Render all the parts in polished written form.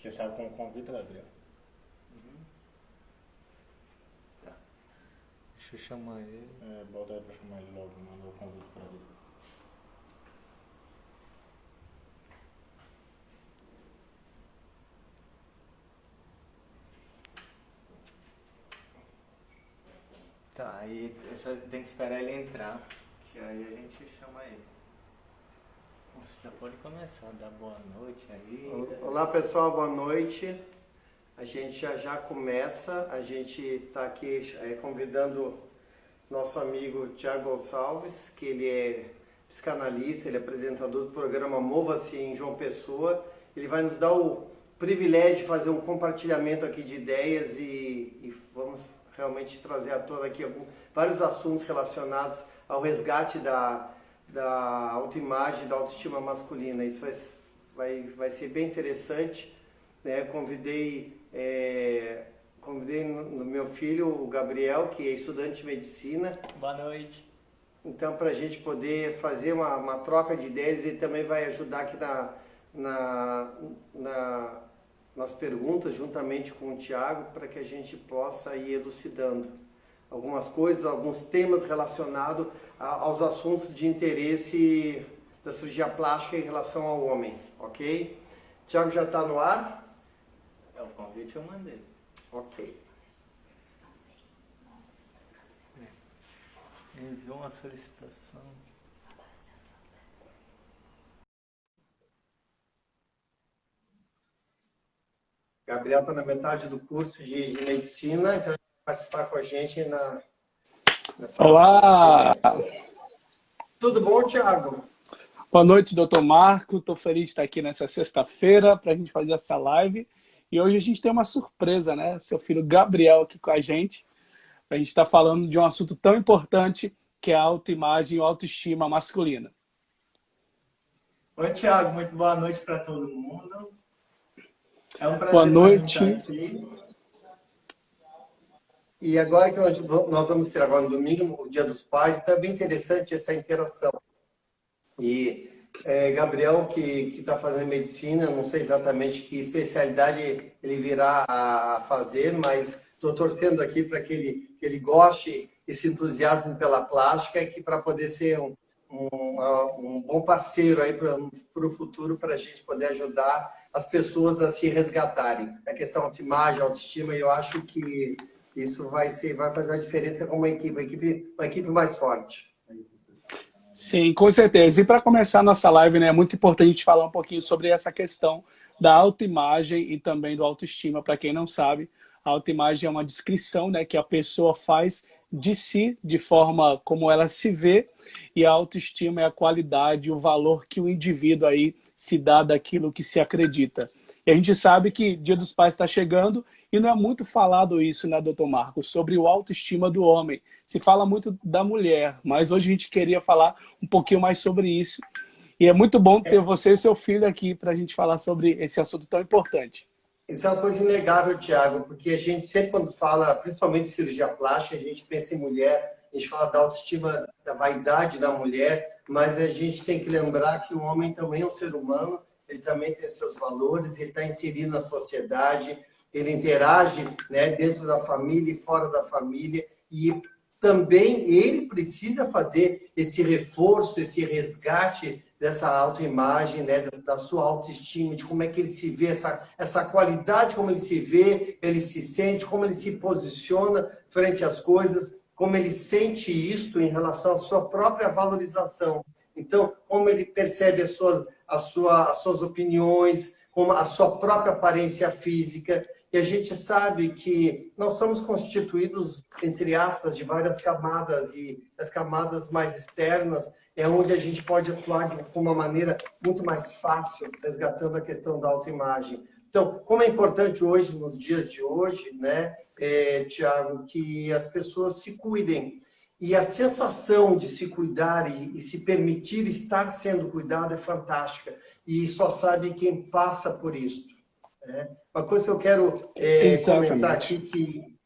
Você sabe como convida, Gabriel? Tá. Deixa eu chamar ele. Bota aí pra chamar ele logo, manda o convite pra ele. Tá, aí só tem que esperar ele entrar, que aí a gente chama ele. Você já pode começar a dar boa noite aí. Olá pessoal, boa noite. A gente já começa, a gente está aqui convidando nosso amigo Tiago Gonçalves, que ele é psicanalista, ele é apresentador do programa Mova-se em João Pessoa. Ele vai nos dar o privilégio de fazer um compartilhamento aqui de ideias e vamos realmente trazer à tona aqui vários assuntos relacionados ao resgate da autoimagem, da autoestima masculina. Isso vai ser bem interessante, né? Convidei no meu filho, o Gabriel, que é estudante de medicina. Boa noite. Então, para a gente poder fazer uma troca de ideias, ele também vai ajudar aqui nas perguntas, juntamente com o Tiago, para que a gente possa ir elucidando algumas coisas, alguns temas relacionados aos assuntos de interesse da cirurgia plástica em relação ao homem, ok? Tiago já está no ar? O convite eu mandei. Ok. Enviou uma solicitação. Gabriel está na metade do curso de medicina, então vai participar com a gente nessa... Olá! Tudo bom, Tiago? Boa noite, doutor Marco. Estou feliz de estar aqui nessa sexta-feira para a gente fazer essa live. E hoje a gente tem uma surpresa, né? Seu filho Gabriel aqui com a gente. A gente está falando de um assunto tão importante que é a autoimagem e a autoestima masculina. Oi, Tiago. Muito boa noite para todo mundo. É um prazer Boa noite. estar aqui. E agora que nós vamos ter agora no domingo, o Dia dos Pais, então é bem interessante essa interação. E Gabriel, que está fazendo medicina, não sei exatamente que especialidade ele virá a fazer, mas estou torcendo aqui para que ele goste e se entusiasme pela plástica e que para poder ser um bom parceiro aí para o futuro, para a gente poder ajudar as pessoas a se resgatarem. A questão de autoimagem, autoestima, eu acho que isso vai fazer a diferença como uma equipe mais forte. Sim, com certeza. E para começar a nossa live, né, é muito importante a gente falar um pouquinho sobre essa questão da autoimagem e também do autoestima. Para quem não sabe, a autoimagem é uma descrição, né, que a pessoa faz de si, de forma como ela se vê, e a autoestima é a qualidade, o valor que o indivíduo aí se dá daquilo que se acredita. E a gente sabe que Dia dos Pais está chegando e não é muito falado isso, né, doutor Marcos, sobre o autoestima do homem. Se fala muito da mulher, mas hoje a gente queria falar um pouquinho mais sobre isso. E é muito bom ter você e seu filho aqui para a gente falar sobre esse assunto tão importante. Isso é uma coisa inegável, Tiago, porque a gente sempre quando fala, principalmente de cirurgia plástica, a gente pensa em mulher, a gente fala da autoestima, da vaidade da mulher, mas a gente tem que lembrar que o homem também é um ser humano, ele também tem seus valores, ele está inserido na sociedade, ele interage, né, dentro da família e fora da família, e também ele precisa fazer esse reforço, esse resgate dessa autoimagem, né, da sua autoestima, de como é que ele se vê, essa qualidade, como ele se vê, ele se sente, como ele se posiciona frente às coisas, como ele sente isto em relação à sua própria valorização. Então, como ele percebe as suas opiniões, como a sua própria aparência física. E a gente sabe que nós somos constituídos, entre aspas, de várias camadas, e as camadas mais externas é onde a gente pode atuar de uma maneira muito mais fácil, resgatando a questão da autoimagem. Então, como é importante hoje, nos dias de hoje, né, Tiago, que as pessoas se cuidem. E a sensação de se cuidar e se permitir estar sendo cuidado é fantástica. E só sabe quem passa por isso. Né? Uma coisa que eu quero comentar aqui, que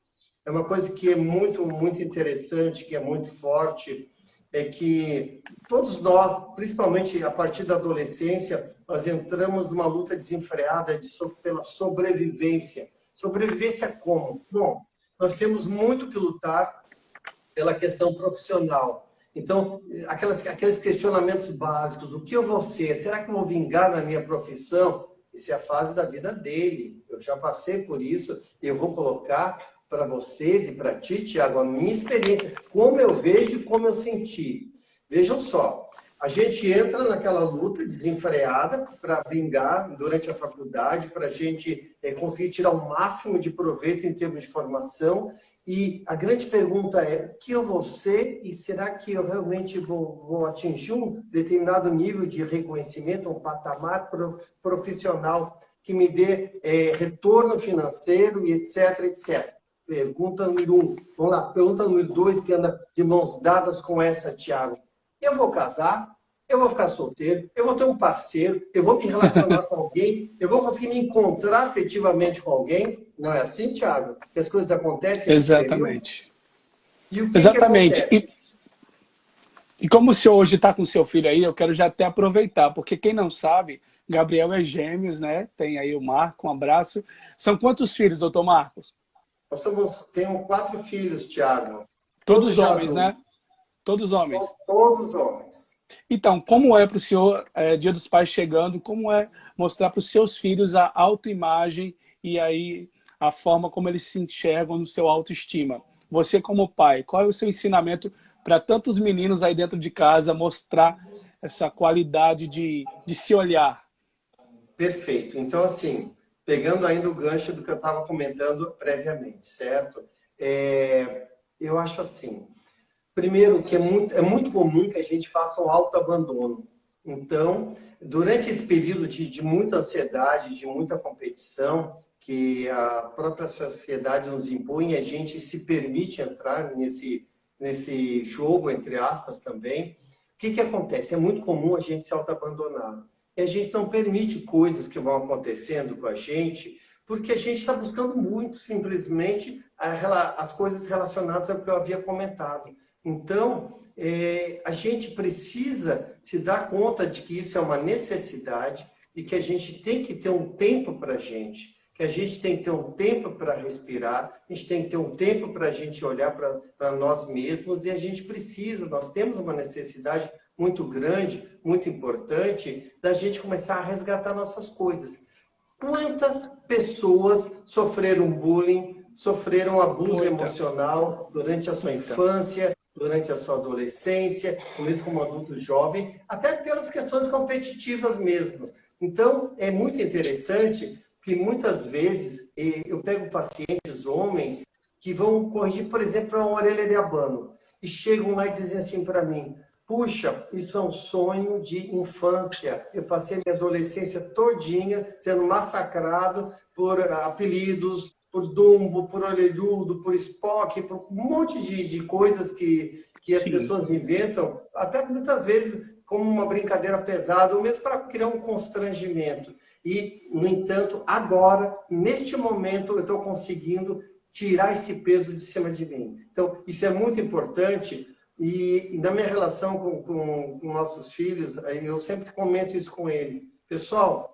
é uma coisa que é muito, muito interessante, que é muito forte, é que todos nós, principalmente a partir da adolescência, nós entramos numa luta desenfreada pela sobrevivência. Sobrevivência como? Bom, nós temos muito que lutar pela questão profissional. Então, aqueles questionamentos básicos, o que eu vou ser? Será que eu vou vingar na minha profissão? Isso é a fase da vida dele. Eu já passei por isso e eu vou colocar para vocês e para ti, Tiago, a minha experiência, como eu vejo e como eu senti. Vejam só, a gente entra naquela luta desenfreada para vingar durante a faculdade, para a gente conseguir tirar o máximo de proveito em termos de formação. E a grande pergunta é, o que eu vou ser e será que eu realmente vou atingir um determinado nível de reconhecimento, um patamar profissional que me dê retorno financeiro e etc, etc. Pergunta número 1. Vamos lá, pergunta número 2, que anda de mãos dadas com essa, Tiago. Eu vou casar? Eu vou ficar solteiro? Eu vou ter um parceiro? Eu vou me relacionar com alguém? Eu vou conseguir me encontrar afetivamente com alguém? Não é assim, Tiago? Que as coisas acontecem? Exatamente. E o que Exatamente. Que e como o senhor hoje está com seu filho aí, eu quero já até aproveitar, porque quem não sabe, Gabriel é gêmeos, né? Tem aí o Marco, um abraço. São quantos filhos, doutor Marcos? Temos 4 filhos, Tiago. Todos homens, né? Todos homens. Todos homens. Então, como é para o senhor, Dia dos Pais chegando, como é mostrar para os seus filhos a autoimagem e aí a forma como eles se enxergam no seu autoestima? Você como pai, qual é o seu ensinamento para tantos meninos aí dentro de casa mostrar essa qualidade de se olhar? Perfeito. Então, assim, pegando ainda o gancho do que eu estava comentando previamente, certo? Eu acho assim, primeiro, que é muito comum que a gente faça um autoabandono. Então, durante esse período de muita ansiedade, de muita competição, que a própria sociedade nos impõe, a gente se permite entrar nesse jogo, entre aspas, também. O que acontece? É muito comum a gente se autoabandonar. E a gente não permite coisas que vão acontecendo com a gente, porque a gente está buscando muito, simplesmente, as coisas relacionadas ao que eu havia comentado. Então, a gente precisa se dar conta de que isso é uma necessidade e que a gente tem que ter um tempo para a gente, que a gente tem que ter um tempo para respirar, a gente tem que ter um tempo para a gente olhar para nós mesmos e a gente precisa, nós temos uma necessidade muito grande, muito importante, da gente começar a resgatar nossas coisas. Quantas pessoas sofreram bullying, sofreram abuso emocional durante a sua infância, durante a sua adolescência, mesmo como adulto jovem, até pelas questões competitivas mesmo. Então, é muito interessante que muitas vezes eu pego pacientes homens que vão corrigir, por exemplo, uma orelha de abano e chegam lá e dizem assim para mim: puxa, isso é um sonho de infância. Eu passei minha adolescência todinha sendo massacrado por apelidos, por Dumbo, por Orelhudo, por Spock, por um monte de coisas que as pessoas inventam, até muitas vezes como uma brincadeira pesada, ou mesmo para criar um constrangimento. E, no entanto, agora, neste momento, eu estou conseguindo tirar esse peso de cima de mim. Então, isso é muito importante. E na minha relação com nossos filhos, eu sempre comento isso com eles. Pessoal,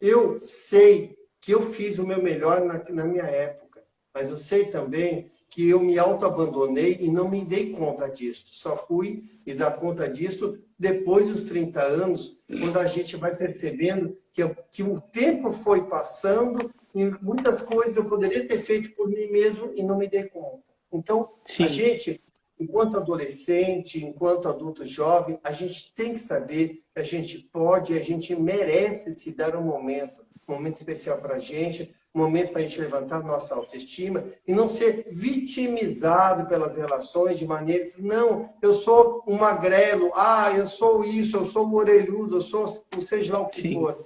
eu sei que eu fiz o meu melhor na minha época, mas eu sei também que eu me autoabandonei e não me dei conta disso. Só fui me dar conta disso depois dos 30 anos, quando a gente vai percebendo que o tempo foi passando e muitas coisas eu poderia ter feito por mim mesmo e não me dei conta. Então, a gente, enquanto adolescente, enquanto adulto jovem, a gente tem que saber que a gente pode, a gente merece se dar um momento especial para a gente, um momento para a gente levantar nossa autoestima e não ser vitimizado pelas relações de maneira que, não, eu sou um magrelo, eu sou isso, eu sou um orelhudo, eu sou seja lá o que for.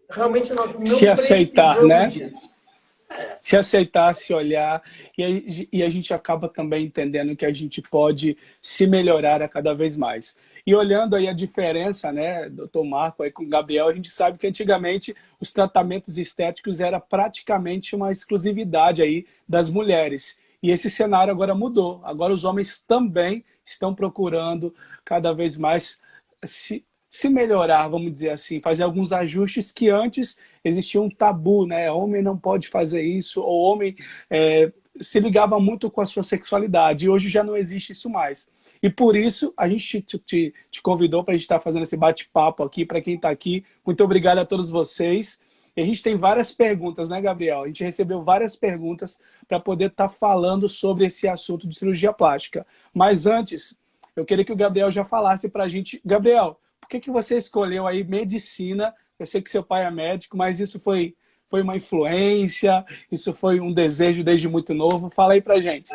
Realmente nós não se aceitar, né? Disso. Se aceitar, se olhar, e a gente acaba também entendendo que a gente pode se melhorar a cada vez mais. E olhando aí a diferença, né, doutor Marco, aí com o Gabriel, a gente sabe que antigamente os tratamentos estéticos era praticamente uma exclusividade aí das mulheres. E esse cenário agora mudou. Agora os homens também estão procurando cada vez mais se melhorar, vamos dizer assim, fazer alguns ajustes que antes existia um tabu, né? Homem não pode fazer isso, ou homem se ligava muito com a sua sexualidade, e hoje já não existe isso mais. E por isso a gente te convidou para a gente estar fazendo esse bate-papo aqui, para quem está aqui. Muito obrigado a todos vocês. E a gente tem várias perguntas, né, Gabriel? A gente recebeu várias perguntas para poder estar falando sobre esse assunto de cirurgia plástica. Mas antes, eu queria que o Gabriel já falasse para a gente. Gabriel, por que você escolheu aí medicina? Eu sei que seu pai é médico, mas isso foi uma influência? Isso foi um desejo desde muito novo? Fala aí para a gente.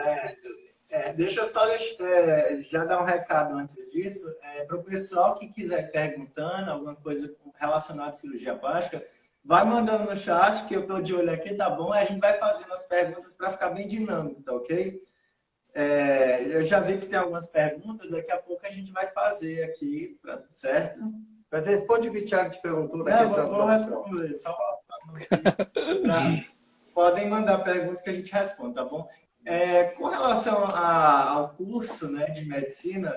Deixa eu só já dar um recado antes disso. Para o pessoal que quiser perguntando alguma coisa relacionada à cirurgia plástica, vai mandando no chat, que eu estou de olho aqui, tá bom? A gente vai fazendo as perguntas para ficar bem dinâmico, tá ok? Eu já vi que tem algumas perguntas, daqui a pouco a gente vai fazer aqui, certo? Mas responde o que o Thiago te perguntou. Vou responder, só podem mandar perguntas que a gente responde, tá bom? Com relação ao curso, né, de medicina,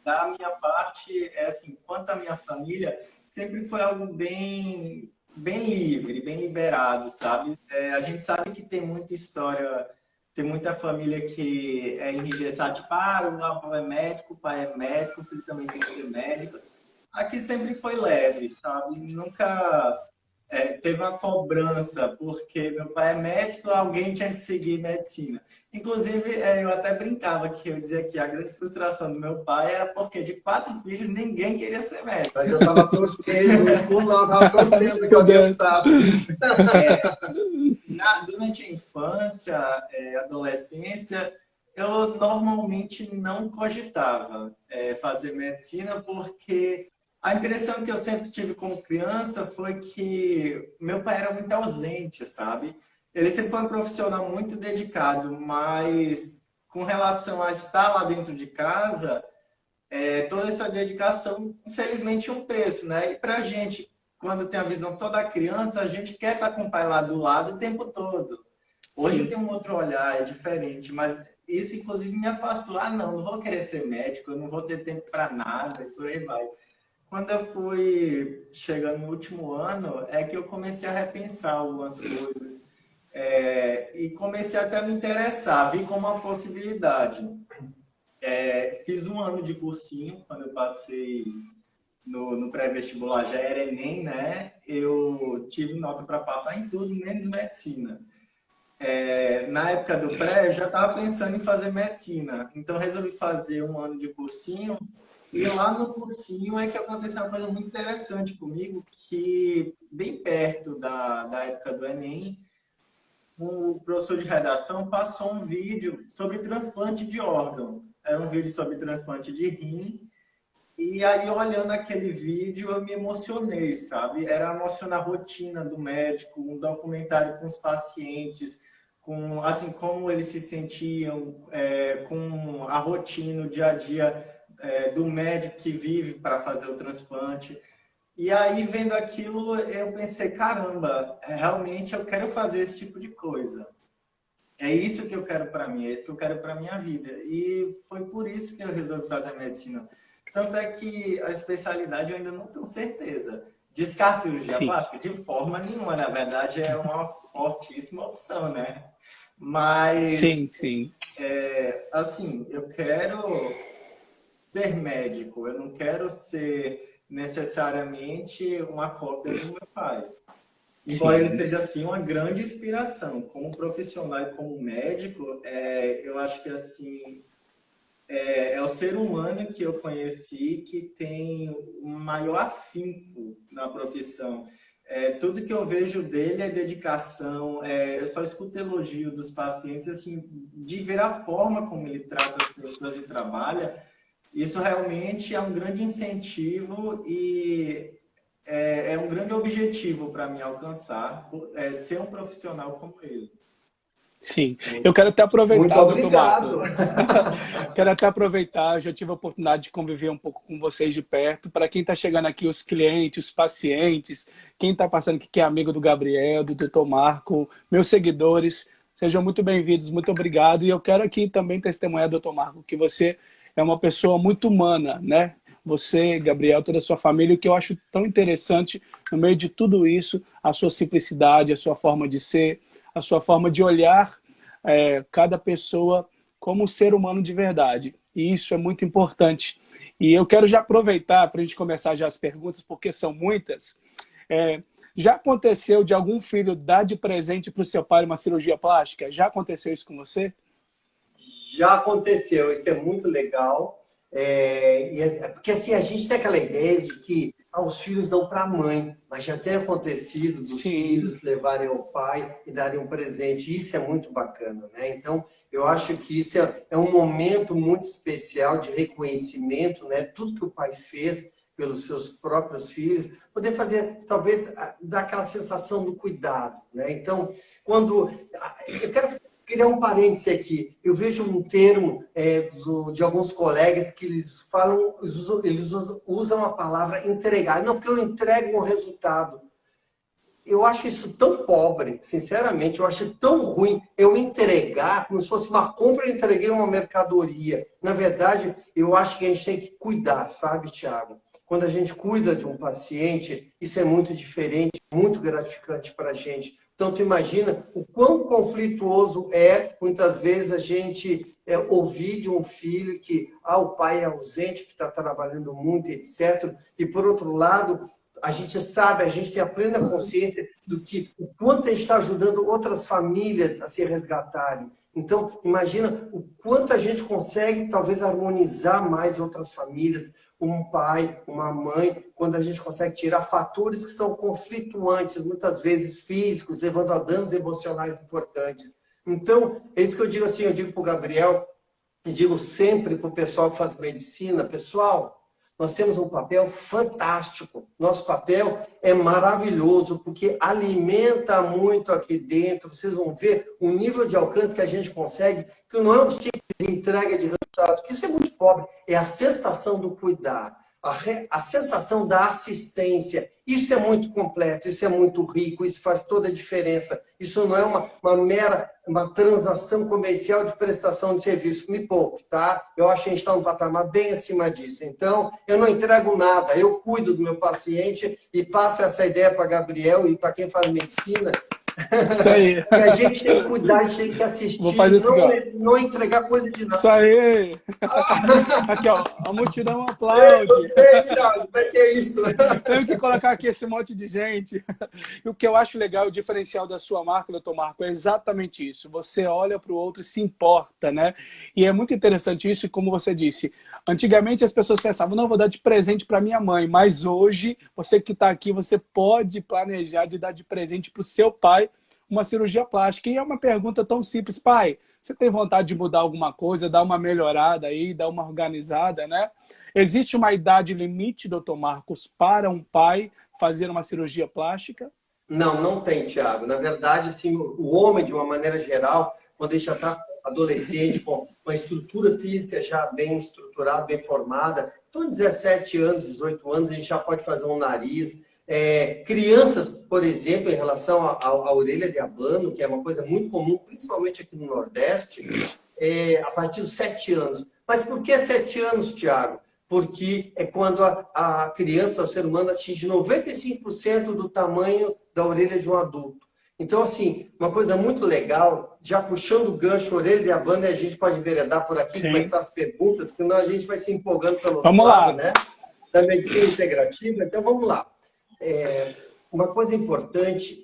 da minha parte, assim, quanto à minha família, sempre foi algo bem livre, bem liberado, sabe? A gente sabe que tem muita história, tem muita família que é engessada, tipo, o avô é médico, o pai é médico, o filho também tem que ser médico. Aqui sempre foi leve, sabe? Nunca teve uma cobrança, porque meu pai é médico, alguém tinha que seguir medicina. Inclusive, eu até brincava que eu dizia que a grande frustração do meu pai era porque de 4 filhos, ninguém queria ser médico. Mas eu estava torcendo, que eu tentava. Durante a infância, adolescência, eu normalmente não cogitava fazer medicina, porque a impressão que eu sempre tive como criança foi que meu pai era muito ausente, sabe? Ele sempre foi um profissional muito dedicado, mas com relação a estar lá dentro de casa, toda essa dedicação, infelizmente, tinha um preço, né? E pra gente, quando tem a visão só da criança, a gente quer estar com o pai lá do lado o tempo todo. Hoje tem um outro olhar, é diferente, mas isso, inclusive, me afastou. Não vou querer ser médico, eu não vou ter tempo para nada, e por aí vai. Quando eu fui chegando no último ano, é que eu comecei a repensar algumas coisas. E comecei até a me interessar, vi como uma possibilidade. Fiz um ano de cursinho, quando eu passei no pré-vestibular, já era Enem, né? Eu tive nota para passar em tudo, menos medicina. Na época do pré, eu já estava pensando em fazer medicina. Então, resolvi fazer um ano de cursinho. E lá no cursinho é que aconteceu uma coisa muito interessante comigo, que bem perto da época do Enem, o professor de redação passou um vídeo sobre transplante de órgão. Era um vídeo sobre transplante de rim. E aí, olhando aquele vídeo, eu me emocionei, sabe? Era mostrar a rotina do médico, um documentário com os pacientes, com assim como eles se sentiam, com a rotina, o dia a dia do médico que vive para fazer o transplante. E aí, vendo aquilo, eu pensei, caramba, realmente eu quero fazer esse tipo de coisa. É isso que eu quero para mim, é isso que eu quero para minha vida. E foi por isso que eu resolvi fazer medicina. Tanto é que a especialidade eu ainda não tenho certeza. Descarto cirurgia plástica? De forma nenhuma, na verdade é uma fortíssima opção, né? Mas, sim. Assim, eu quero ser médico, eu não quero ser necessariamente uma cópia do meu pai. Embora ele seja assim uma grande inspiração, como profissional e como médico, eu acho que assim é o ser humano que eu conheci que tem o maior afinco na profissão. Tudo que eu vejo dele é dedicação, eu só escuto elogio dos pacientes, assim, de ver a forma como ele trata as pessoas e trabalha. Isso realmente é um grande incentivo e é um grande objetivo para mim alcançar, ser um profissional como ele. Sim, eu quero até aproveitar, Muito obrigado. Quero até aproveitar, já tive a oportunidade de conviver um pouco com vocês de perto. Para quem está chegando aqui, os clientes, os pacientes, quem está passando aqui que é amigo do Gabriel, do Dr. Marco, meus seguidores, Sejam muito bem-vindos, muito obrigado. E eu quero aqui também testemunhar, doutor Marco, que você é uma pessoa muito humana, né? Você, Gabriel, toda a sua família, o que eu acho tão interessante no meio de tudo isso, a sua simplicidade, a sua forma de ser, a sua forma de olhar cada pessoa como um ser humano de verdade. E isso é muito importante. E eu quero já aproveitar para a gente começar já as perguntas, porque são muitas. Já aconteceu de algum filho dar de presente para o seu pai uma cirurgia plástica? Já aconteceu isso com você? Já aconteceu, isso é muito legal. Porque assim, a gente tem aquela ideia de que os filhos dão para a mãe, mas já tem acontecido dos Sim. filhos levarem ao pai e darem um presente. Isso é muito bacana, né? Então, eu acho que isso é um momento muito especial de reconhecimento, né? Tudo que o pai fez pelos seus próprios filhos, poder fazer, talvez, dar aquela sensação do cuidado, né? Então, quando... Eu quero criar um parêntese aqui. Eu vejo um termo de alguns colegas que eles falam, eles usam a palavra entregar. Não, porque eu entrego um resultado. Eu acho isso tão pobre, sinceramente, eu acho tão ruim eu entregar, como se fosse uma compra, eu entreguei uma mercadoria. Na verdade, eu acho que a gente tem que cuidar, sabe, Tiago? Quando a gente cuida de um paciente, isso é muito diferente, muito gratificante para a gente. Então, tu imagina o quão conflituoso muitas vezes, a gente ouvir de um filho que o pai é ausente, que está trabalhando muito, etc. E, por outro lado, a gente sabe, a gente tem a plena consciência do que o quanto a gente está ajudando outras famílias a se resgatarem. Então, imagina o quanto a gente consegue, talvez, harmonizar mais outras famílias, um pai, uma mãe, quando a gente consegue tirar fatores que são conflituantes, muitas vezes físicos, levando a danos emocionais importantes. Então, é isso que eu digo assim, eu digo para o Gabriel, e digo sempre para o pessoal que faz medicina, pessoal, nós temos um papel fantástico. Nosso papel é maravilhoso, porque alimenta muito aqui dentro. Vocês vão ver o nível de alcance que a gente consegue, que não é um simples entrega de resultados, que isso é muito pobre. É a sensação do cuidar, a sensação da assistência. Isso é muito completo, isso é muito rico, isso faz toda a diferença. Isso não é uma mera transação comercial de prestação de serviço. Me poupe, tá? Eu acho que a gente está num patamar bem acima disso. Então, eu não entrego nada, eu cuido do meu paciente e passo essa ideia para Gabriel e para quem faz medicina. Isso aí. A gente tem que cuidar, a gente tem que assistir, Vou fazer isso aqui, não entregar coisa de nada. Isso aí. Aqui, ó, a multidão aplaude. Vai ter isso. Tenho que colocar aqui esse monte de gente. E o que eu acho legal, o diferencial da sua marca, doutor Marco, é exatamente isso. Você olha para o outro e se importa, né? E é muito interessante isso, e como você disse, antigamente as pessoas pensavam, não, vou dar de presente para minha mãe, mas hoje, você que está aqui, você pode planejar de dar de presente para o seu pai uma cirurgia plástica. E é uma pergunta tão simples, pai, você tem vontade de mudar alguma coisa, dar uma melhorada aí, dar uma organizada, né? Existe uma idade limite, doutor Marcos, para um pai fazer uma cirurgia plástica? Não, não tem, Tiago. Na verdade, assim, o homem, de uma maneira geral, quando ele já está adolescente, com uma estrutura física já bem estruturada, bem formada, então 17 anos, 18 anos, a gente já pode fazer um nariz. Crianças, por exemplo, em relação à orelha de abano, que é uma coisa muito comum, principalmente aqui no Nordeste, a partir dos 7 anos. Mas por que 7 anos, Tiago? Porque é quando a criança, o ser humano, atinge 95% do tamanho da orelha de um adulto. Então, assim, uma coisa muito legal, já puxando o gancho, orelha de abano, a gente pode enveredar por aqui, começar as perguntas, senão a gente vai se empolgando pelo lado, né? Da medicina integrativa. Então, vamos lá. Uma coisa importante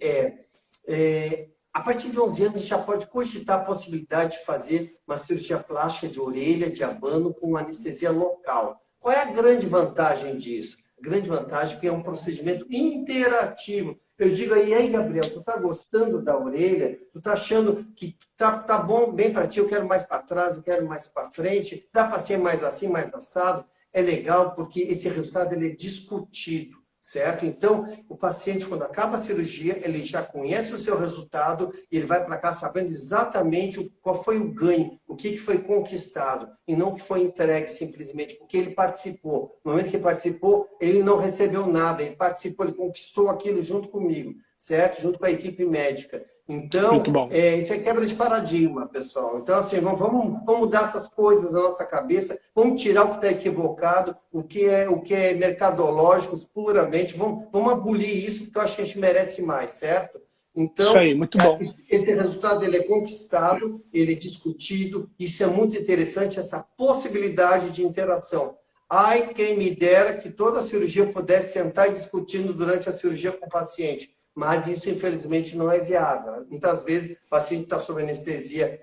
a partir de 11 anos, a gente já pode cogitar a possibilidade de fazer uma cirurgia plástica de orelha, de abano, com anestesia local. Qual é a grande vantagem disso? A grande vantagem é que é um procedimento interativo. Eu digo aí, Gabriel, tu tá gostando da orelha? Tu tá achando que tá bom, bem para ti, eu quero mais para trás, eu quero mais para frente, dá para ser mais assim, mais assado? É legal porque esse resultado ele é discutido. Certo? Então, o paciente, quando acaba a cirurgia, ele já conhece o seu resultado e ele vai para cá sabendo exatamente qual foi o ganho, o que foi conquistado, e não o que foi entregue simplesmente, porque ele participou. No momento que ele participou, ele não recebeu nada, ele participou, ele conquistou aquilo junto comigo. certo? Junto com a equipe médica. Então, Muito bom. isso é quebra de paradigma, pessoal. Então, assim, vamos mudar essas coisas na nossa cabeça, vamos tirar o que está equivocado, o que é mercadológico puramente, vamos abolir isso, porque eu acho que a gente merece mais, certo? Então, Isso aí, muito bom. esse resultado ele é conquistado, ele é discutido, isso é muito interessante, essa possibilidade de interação. Ai, quem me dera que toda a cirurgia pudesse sentar e discutindo durante a cirurgia com o paciente. Mas isso, infelizmente, não é viável. Muitas vezes, o paciente está sob anestesia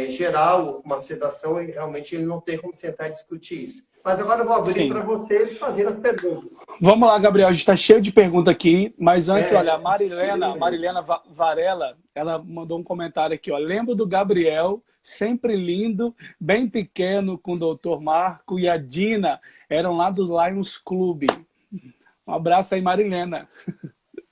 geral, ou uma sedação, e realmente ele não tem como sentar e discutir isso. Mas agora eu vou abrir para você fazer as perguntas. Vamos lá, Gabriel. A gente está cheio de perguntas aqui, mas antes, olha, a Marilena Varela, ela mandou um comentário aqui, ó. Lembro do Gabriel, sempre lindo, bem pequeno, com o doutor Marco e a Dina, eram lá do Lions Club. Um abraço aí, Marilena.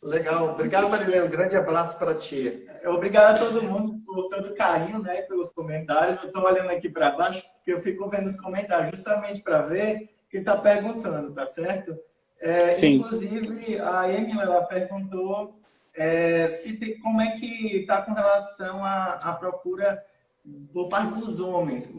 Legal. Obrigado, Marilena. Um grande abraço para ti. Obrigado a todo mundo por tanto carinho, né, pelos comentários. Eu estou olhando aqui para baixo, porque eu fico vendo os comentários justamente para ver quem está perguntando, tá certo? Sim. Inclusive, a Emily, ela perguntou como é que está com relação à procura por parte dos homens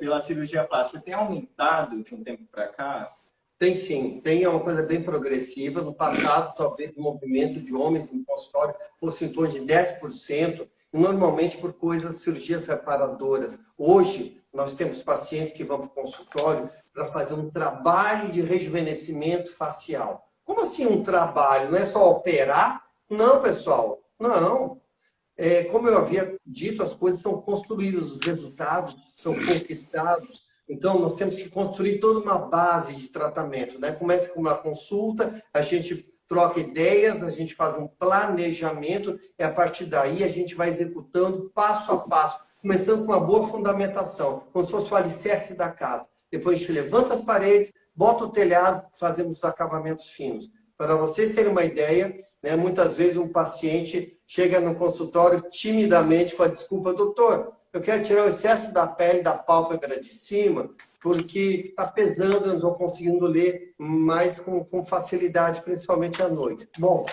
pela cirurgia plástica. Tem aumentado de um tempo para cá? Tem sim, tem uma coisa bem progressiva. No passado, talvez o movimento de homens no consultório fosse em torno de 10%, e normalmente por cirurgias reparadoras. Hoje, nós temos pacientes que vão para o consultório para fazer um trabalho de rejuvenescimento facial. Como assim um trabalho? Não é só operar? Não, pessoal, não. Como eu havia dito, as coisas são construídas, os resultados são conquistados. Então, nós temos que construir toda uma base de tratamento, né? Começa com uma consulta, a gente troca ideias, a gente faz um planejamento e, a partir daí, a gente vai executando passo a passo, começando com uma boa fundamentação, como se fosse o alicerce da casa. Depois, a gente levanta as paredes, bota o telhado, fazemos os acabamentos finos. Para vocês terem uma ideia, né, muitas vezes um paciente chega no consultório timidamente com a desculpa, doutor, eu quero tirar o excesso da pele da pálpebra de cima, porque está pesando, eu não estou conseguindo ler mais com facilidade, principalmente à noite. Bom,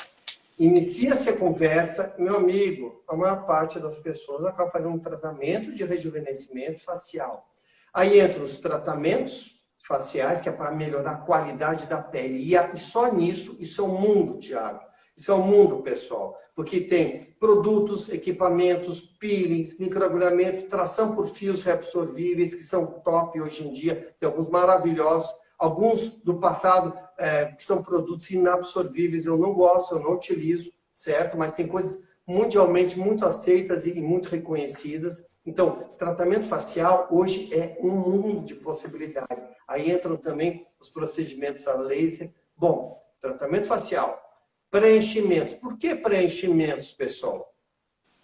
inicia-se a conversa, meu amigo, a maior parte das pessoas acaba fazendo um tratamento de rejuvenescimento facial. Aí entram os tratamentos faciais, que é para melhorar a qualidade da pele. E só nisso, isso é um mundo, Thiago. Isso é um mundo, pessoal, porque tem produtos, equipamentos, peelings, microagulhamento, tração por fios reabsorvíveis, que são top hoje em dia, tem alguns maravilhosos, alguns do passado que são produtos inabsorvíveis, eu não gosto, eu não utilizo, certo? Mas tem coisas mundialmente muito aceitas e muito reconhecidas. Então, tratamento facial hoje é um mundo de possibilidade. Aí entram também os procedimentos a laser. Bom, tratamento facial. Preenchimentos. Por que preenchimentos, pessoal?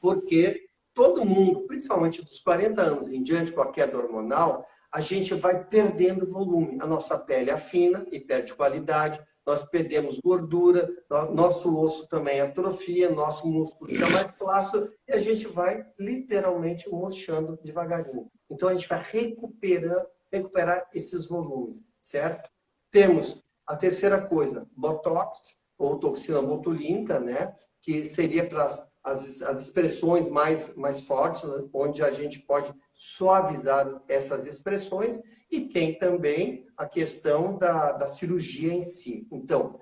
Porque todo mundo, principalmente dos 40 anos em diante, com a queda hormonal, a gente vai perdendo volume. A nossa pele afina e perde qualidade, nós perdemos gordura, nosso osso também atrofia, nosso músculo fica mais flácido e a gente vai literalmente murchando devagarinho. Então a gente vai recuperar esses volumes, certo? Temos a terceira coisa, Botox, ou toxina botulínica, né? Que seria para as expressões mais fortes, onde a gente pode suavizar essas expressões, e tem também a questão da cirurgia em si. Então,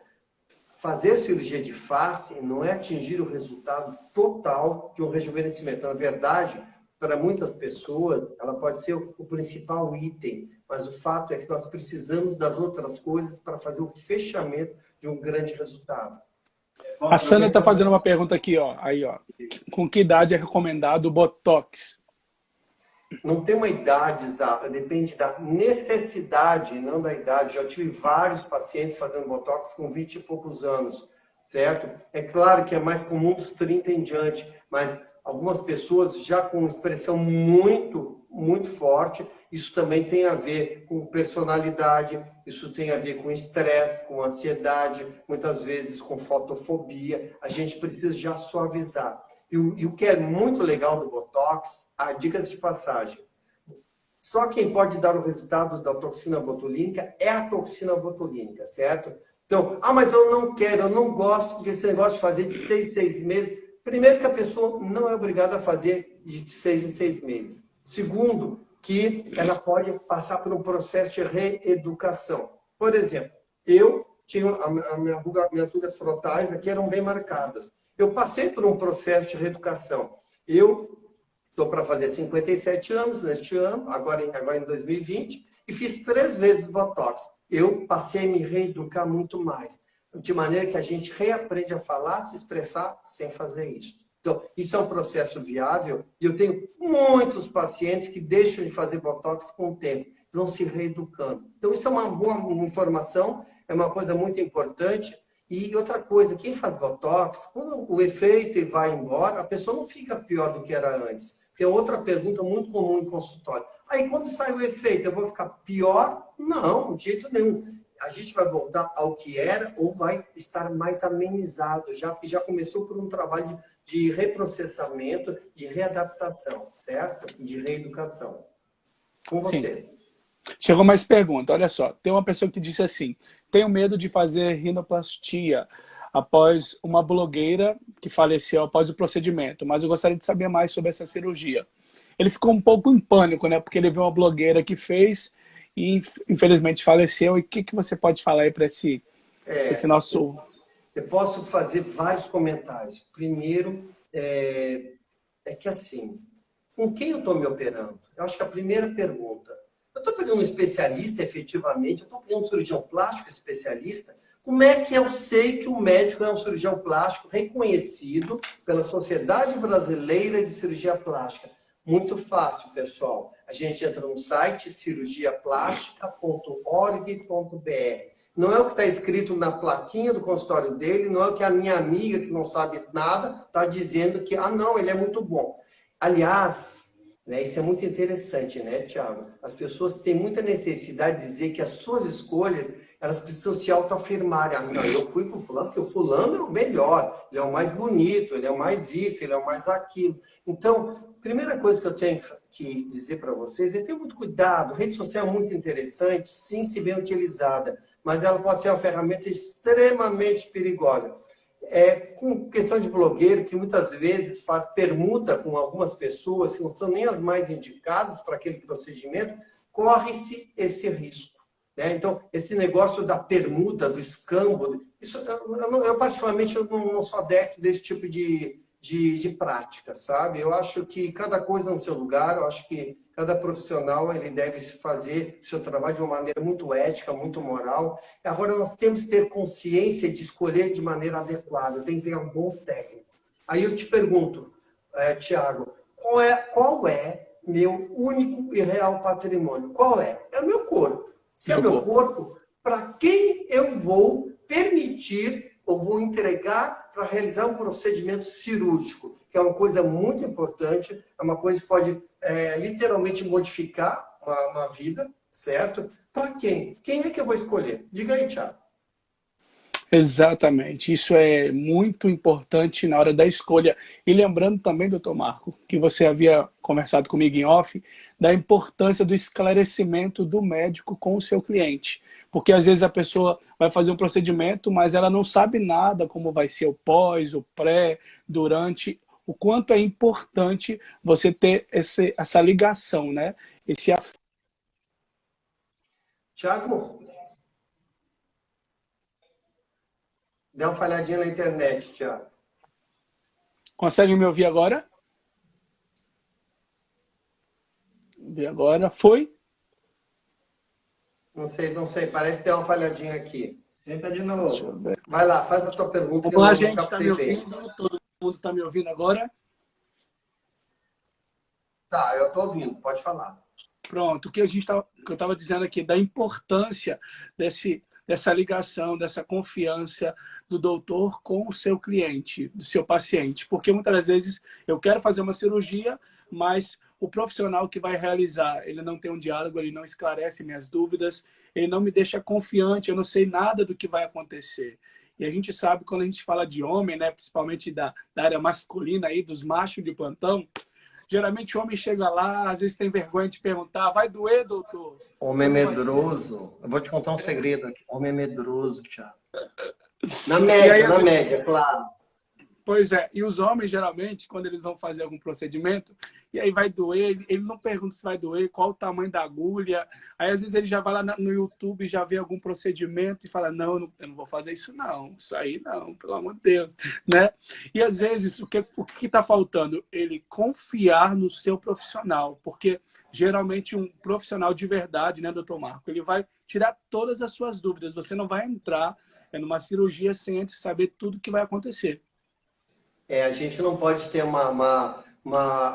fazer cirurgia de face não é atingir o resultado total de um rejuvenescimento. Na verdade, para muitas pessoas, ela pode ser o principal item, mas o fato é que nós precisamos das outras coisas para fazer o fechamento de um grande resultado. A Sandra está fazendo uma pergunta aqui, ó. Aí, ó. Com que idade é recomendado o Botox? Não tem uma idade exata, depende da necessidade, não da idade. Já tive vários pacientes fazendo Botox com 20 e poucos anos, certo? É claro que é mais comum dos 30 em diante, mas algumas pessoas já com expressão muito forte, isso também tem a ver com personalidade, isso tem a ver com estresse, com ansiedade, muitas vezes com fotofobia. A gente precisa já suavizar. E o que é muito legal do Botox, dicas de passagem, só quem pode dar o resultado da toxina botulínica é a toxina botulínica, certo? Então, mas eu não quero, eu não gosto desse negócio de fazer de 6 em 6 meses. Primeiro, que a pessoa não é obrigada a fazer de 6 em 6 meses. Segundo, que ela pode passar por um processo de reeducação. Por exemplo, eu tinha minhas rugas frontais aqui eram bem marcadas. Eu passei por um processo de reeducação. Eu estou para fazer 57 anos neste ano, agora em 2020, e fiz 3 vezes Botox. Eu passei a me reeducar muito mais, de maneira que a gente reaprende a falar, se expressar sem fazer isso. Então, isso é um processo viável e eu tenho muitos pacientes que deixam de fazer Botox com o tempo, vão se reeducando. Então, isso é uma boa informação, é uma coisa muito importante. E outra coisa, quem faz Botox, quando o efeito vai embora, a pessoa não fica pior do que era antes. Que é outra pergunta muito comum em consultório. Aí, quando sai o efeito, eu vou ficar pior? Não, de jeito nenhum. A gente vai voltar ao que era ou vai estar mais amenizado, já começou por um trabalho de reprocessamento, de readaptação, certo? De reeducação. Com você. Sim. Chegou mais pergunta. Olha só, tem uma pessoa que disse assim: tenho medo de fazer rinoplastia após uma blogueira que faleceu após o procedimento, mas eu gostaria de saber mais sobre essa cirurgia. Ele ficou um pouco em pânico, né? Porque ele viu uma blogueira que fez e infelizmente faleceu. E o que você pode falar aí para esse nosso... Eu posso fazer vários comentários. Primeiro, é que assim, com quem eu estou me operando? Eu acho que a primeira pergunta, eu estou pegando um especialista efetivamente, eu estou pegando um cirurgião plástico especialista, como é que eu sei que o médico é um cirurgião plástico reconhecido pela Sociedade Brasileira de Cirurgia Plástica? Muito fácil, pessoal. A gente entra no site cirurgiaplástica.org.br. Não é o que está escrito na plaquinha do consultório dele, não é o que a minha amiga, que não sabe nada, está dizendo que, não, ele é muito bom. Aliás, né, isso é muito interessante, né, Thiago? As pessoas têm muita necessidade de dizer que as suas escolhas, elas precisam se autoafirmarem. Não, eu fui para o fulano, porque o fulano é o melhor, ele é o mais bonito, ele é o mais isso, ele é o mais aquilo. Então, a primeira coisa que eu tenho que dizer para vocês é ter muito cuidado. A rede social é muito interessante, sim, se bem utilizada, mas ela pode ser uma ferramenta extremamente perigosa. Com questão de blogueiro, que muitas vezes faz permuta com algumas pessoas que não são nem as mais indicadas para aquele procedimento, corre-se esse risco. Né? Então, esse negócio da permuta, do escambo, isso, eu particularmente não sou adepto desse tipo de prática, sabe? Eu acho que cada coisa no seu lugar, eu acho que cada profissional ele deve fazer o seu trabalho de uma maneira muito ética, muito moral. Agora, nós temos que ter consciência de escolher de maneira adequada, tem que ter um bom técnico. Aí eu te pergunto, Thiago, qual é meu único e real patrimônio? Qual é? É o meu corpo. Se é o meu corpo, para quem eu vou permitir ou vou entregar para realizar um procedimento cirúrgico, que é uma coisa muito importante, é uma coisa que pode literalmente modificar uma vida, certo? Para quem? Quem é que eu vou escolher? Diga aí, Thiago. Exatamente, isso é muito importante na hora da escolha. E lembrando também, doutor Marco, que você havia conversado comigo em off, da importância do esclarecimento do médico com o seu cliente. Porque às vezes a pessoa vai fazer um procedimento, mas ela não sabe nada como vai ser o pós, o pré, durante. O quanto é importante você ter essa ligação, né? Thiago, dá uma falhadinha na internet, Thiago. Consegue me ouvir agora? Ouvir agora. Foi? Não sei. Parece que tem uma falhadinha aqui. Tenta de Deixa eu novo. ver. Vai lá, faz a tua pergunta. Vamos lá, gente. Está me ouvindo? Todo mundo está me ouvindo agora? Tá, eu estou ouvindo. Pode falar. Pronto. O que eu estava dizendo aqui, da importância dessa ligação, dessa confiança do doutor com o seu cliente, do seu paciente. Porque muitas vezes eu quero fazer uma cirurgia, mas o profissional que vai realizar, ele não tem um diálogo, ele não esclarece minhas dúvidas, ele não me deixa confiante, eu não sei nada do que vai acontecer. E a gente sabe, quando a gente fala de homem, né, principalmente da área masculina, aí, dos machos de plantão, Geralmente o homem chega lá, às vezes tem vergonha de perguntar, vai doer, doutor? Homem Como vai ser? medroso. Eu vou te contar um segredo aqui. Homem medroso, Thiago. Na E aí, às vezes, média, claro. pois é, e os homens, geralmente, quando eles vão fazer algum procedimento, e aí vai doer, ele não pergunta se vai doer, qual o tamanho da agulha. Aí, às vezes, ele já vai lá no YouTube, já vê algum procedimento e fala, não, eu não vou fazer isso não, isso aí não, pelo amor de Deus, né? E, às vezes, o que está faltando? Ele confiar no seu profissional, porque, geralmente, um profissional de verdade, né, doutor Marco, ele vai tirar todas as suas dúvidas, você não vai entrar numa cirurgia sem antes saber tudo que vai acontecer. A gente não pode ter uma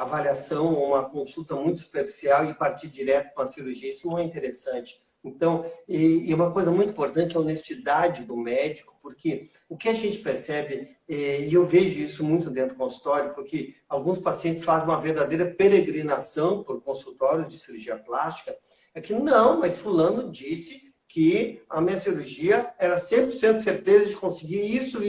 avaliação ou uma consulta muito superficial e partir direto para a cirurgia. Isso não é interessante. Então, e uma coisa muito importante é a honestidade do médico, porque o que a gente percebe, e eu vejo isso muito dentro do consultório, porque alguns pacientes fazem uma verdadeira peregrinação por consultórios de cirurgia plástica, é que não, mas fulano disse que a minha cirurgia era 100% certeza de conseguir isso,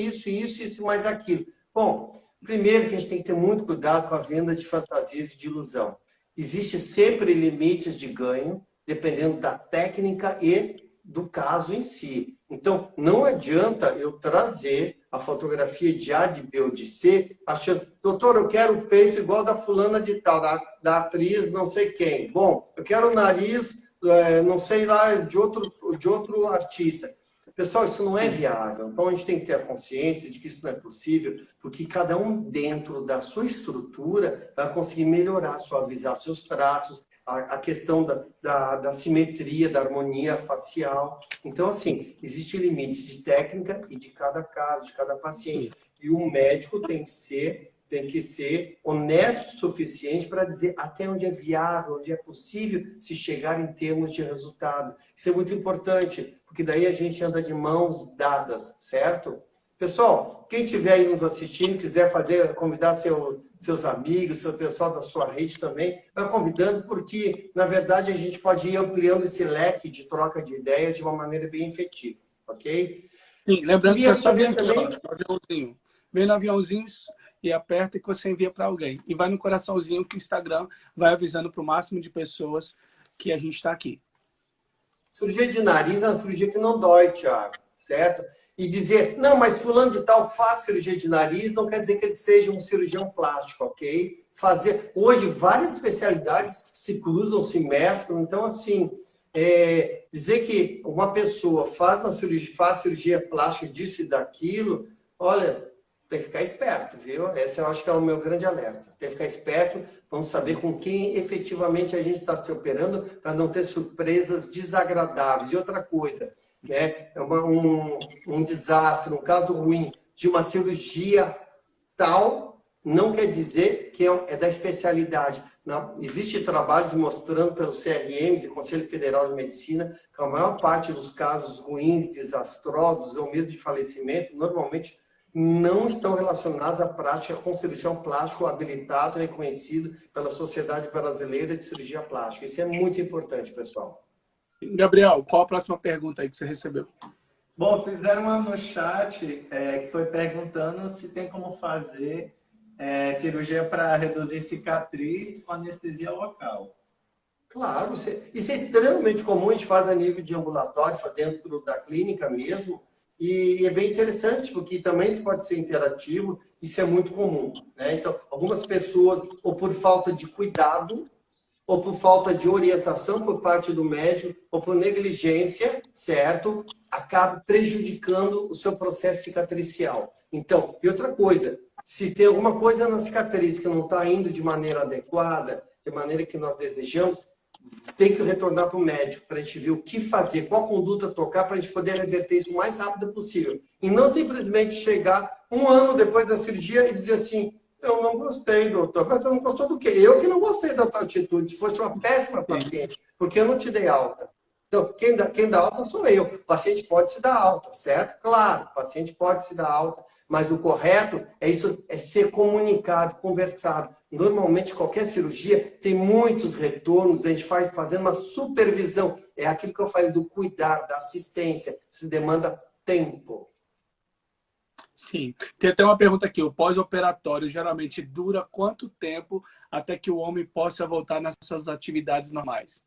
mais aquilo. Bom, primeiro que a gente tem que ter muito cuidado com a venda de fantasias e de ilusão. Existe sempre limites de ganho, dependendo da técnica e do caso em si. Então, não adianta eu trazer a fotografia de A, de B ou de C, achando, doutor, eu quero o peito igual da fulana de tal, da atriz não sei quem. Bom, eu quero o nariz, não sei lá, de outro artista. Pessoal, isso não é viável. Então, a gente tem que ter a consciência de que isso não é possível, porque cada um, dentro da sua estrutura, vai conseguir melhorar, suavizar seus traços, a questão da simetria, da harmonia facial. Então, assim, existem limites de técnica e de cada caso, de cada paciente. E o médico tem que ser honesto o suficiente para dizer até onde é viável, onde é possível se chegar em termos de resultado. Isso é muito importante, porque daí a gente anda de mãos dadas, certo? Pessoal, quem estiver aí nos assistindo, quiser convidar seus amigos, seu pessoal da sua rede também, vai convidando, porque, na verdade, a gente pode ir ampliando esse leque de troca de ideias de uma maneira bem efetiva, ok? Sim, lembrando que é só vir aqui, também... ó, no aviãozinho. Vem no aviãozinho e aperta que você envia para alguém. E vai no coraçãozinho que o Instagram vai avisando para o máximo de pessoas que a gente está aqui. Cirurgia de nariz é uma cirurgia que não dói, Thiago, certo? E dizer, não, mas fulano de tal faz cirurgia de nariz, não quer dizer que ele seja um cirurgião plástico, ok? Hoje, várias especialidades se cruzam, se mesclam, então, assim, dizer que uma pessoa faz cirurgia plástica disso e daquilo, olha, tem que ficar esperto, viu? Esse eu acho que é o meu grande alerta. Tem que ficar esperto, vamos saber com quem efetivamente a gente está se operando para não ter surpresas desagradáveis. E outra coisa, né? Um desastre, um caso ruim de uma cirurgia tal, não quer dizer que é da especialidade. Existem trabalhos mostrando pelos CRMs e Conselho Federal de Medicina que a maior parte dos casos ruins, desastrosos ou mesmo de falecimento, normalmente não estão relacionados à prática com cirurgião plástico habilitado e reconhecido pela Sociedade Brasileira de Cirurgia Plástica. Isso é muito importante, pessoal. Gabriel, qual a próxima pergunta aí que você recebeu? Bom, fizeram uma no chat que foi perguntando se tem como fazer cirurgia para reduzir cicatriz com anestesia local. Claro, isso é extremamente comum, a gente faz a nível de ambulatório, faz dentro da clínica mesmo. E é bem interessante, porque também isso pode ser interativo, isso é muito comum, né? Então, algumas pessoas, ou por falta de cuidado, ou por falta de orientação por parte do médico, ou por negligência, certo? Acaba prejudicando o seu processo cicatricial. Então, e outra coisa, se tem alguma coisa na cicatriz que não está indo de maneira adequada, de maneira que nós desejamos, tem que retornar para o médico para a gente ver o que fazer, qual conduta tocar para a gente poder reverter isso o mais rápido possível. E não simplesmente chegar um ano depois da cirurgia e dizer assim, eu não gostei, doutor. Mas você não gostou do quê? Eu que não gostei da tua atitude. Se fosse uma péssima paciente, porque eu não te dei alta. Então, quem dá alta sou eu. O paciente pode se dar alta, certo? Claro, o paciente pode se dar alta, mas o correto é ser comunicado, conversado. Normalmente, qualquer cirurgia tem muitos retornos, a gente vai fazendo uma supervisão. É aquilo que eu falei do cuidar, da assistência. Isso demanda tempo. Sim. Tem até uma pergunta aqui. O pós-operatório geralmente dura quanto tempo até que o homem possa voltar nas suas atividades normais?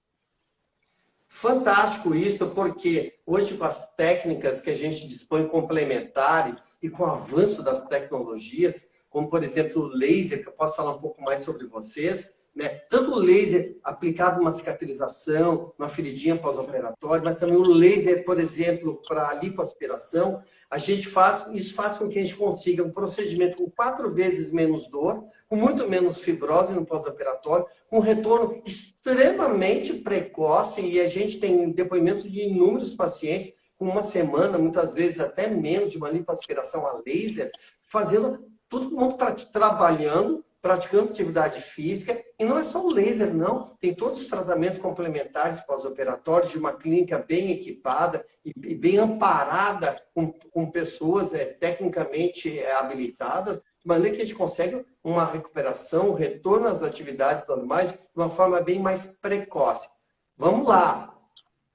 Fantástico isso, porque hoje com as técnicas que a gente dispõe complementares e com o avanço das tecnologias, como por exemplo o laser, que eu posso falar um pouco mais sobre vocês, né? Tanto o laser aplicado numa cicatrização, uma feridinha pós-operatória, mas também o laser, por exemplo, para lipoaspiração, isso faz com que a gente consiga um procedimento com 4 vezes menos dor, com muito menos fibrose no pós-operatório, com retorno extremamente precoce, e a gente tem depoimentos de inúmeros pacientes com uma semana, muitas vezes até menos, de uma lipoaspiração a laser, fazendo todo mundo trabalhando, praticando atividade física, e não é só o laser, não. Tem todos os tratamentos complementares pós-operatórios de uma clínica bem equipada e bem amparada com pessoas tecnicamente habilitadas, de maneira que a gente consegue uma recuperação, um retorno às atividades normais de uma forma bem mais precoce. Vamos lá!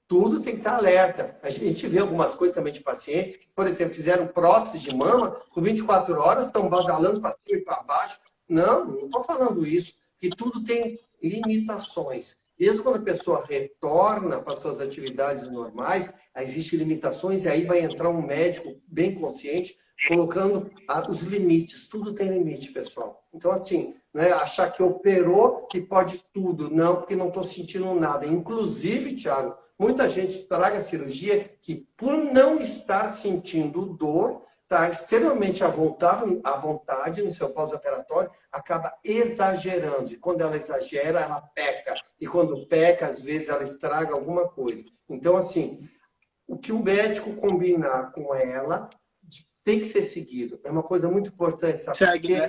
Tudo tem que estar alerta. A gente vê algumas coisas também de pacientes que, por exemplo, fizeram prótese de mama, com 24 horas estão badalando para cima e para baixo. Não estou falando isso, que tudo tem limitações. Mesmo quando a pessoa retorna para suas atividades normais, existem limitações e aí vai entrar um médico bem consciente colocando os limites. Tudo tem limite, pessoal. Então, assim, né, achar que operou, que pode tudo. Não, porque não estou sentindo nada. Inclusive, Thiago, muita gente traga cirurgia que, por não estar sentindo dor, está extremamente à vontade no seu pós-operatório, acaba exagerando. E quando ela exagera, ela peca. E quando peca, às vezes, ela estraga alguma coisa. Então, assim, o que o médico combinar com ela tem que ser seguido. É uma coisa muito importante, sabe? Segue, né?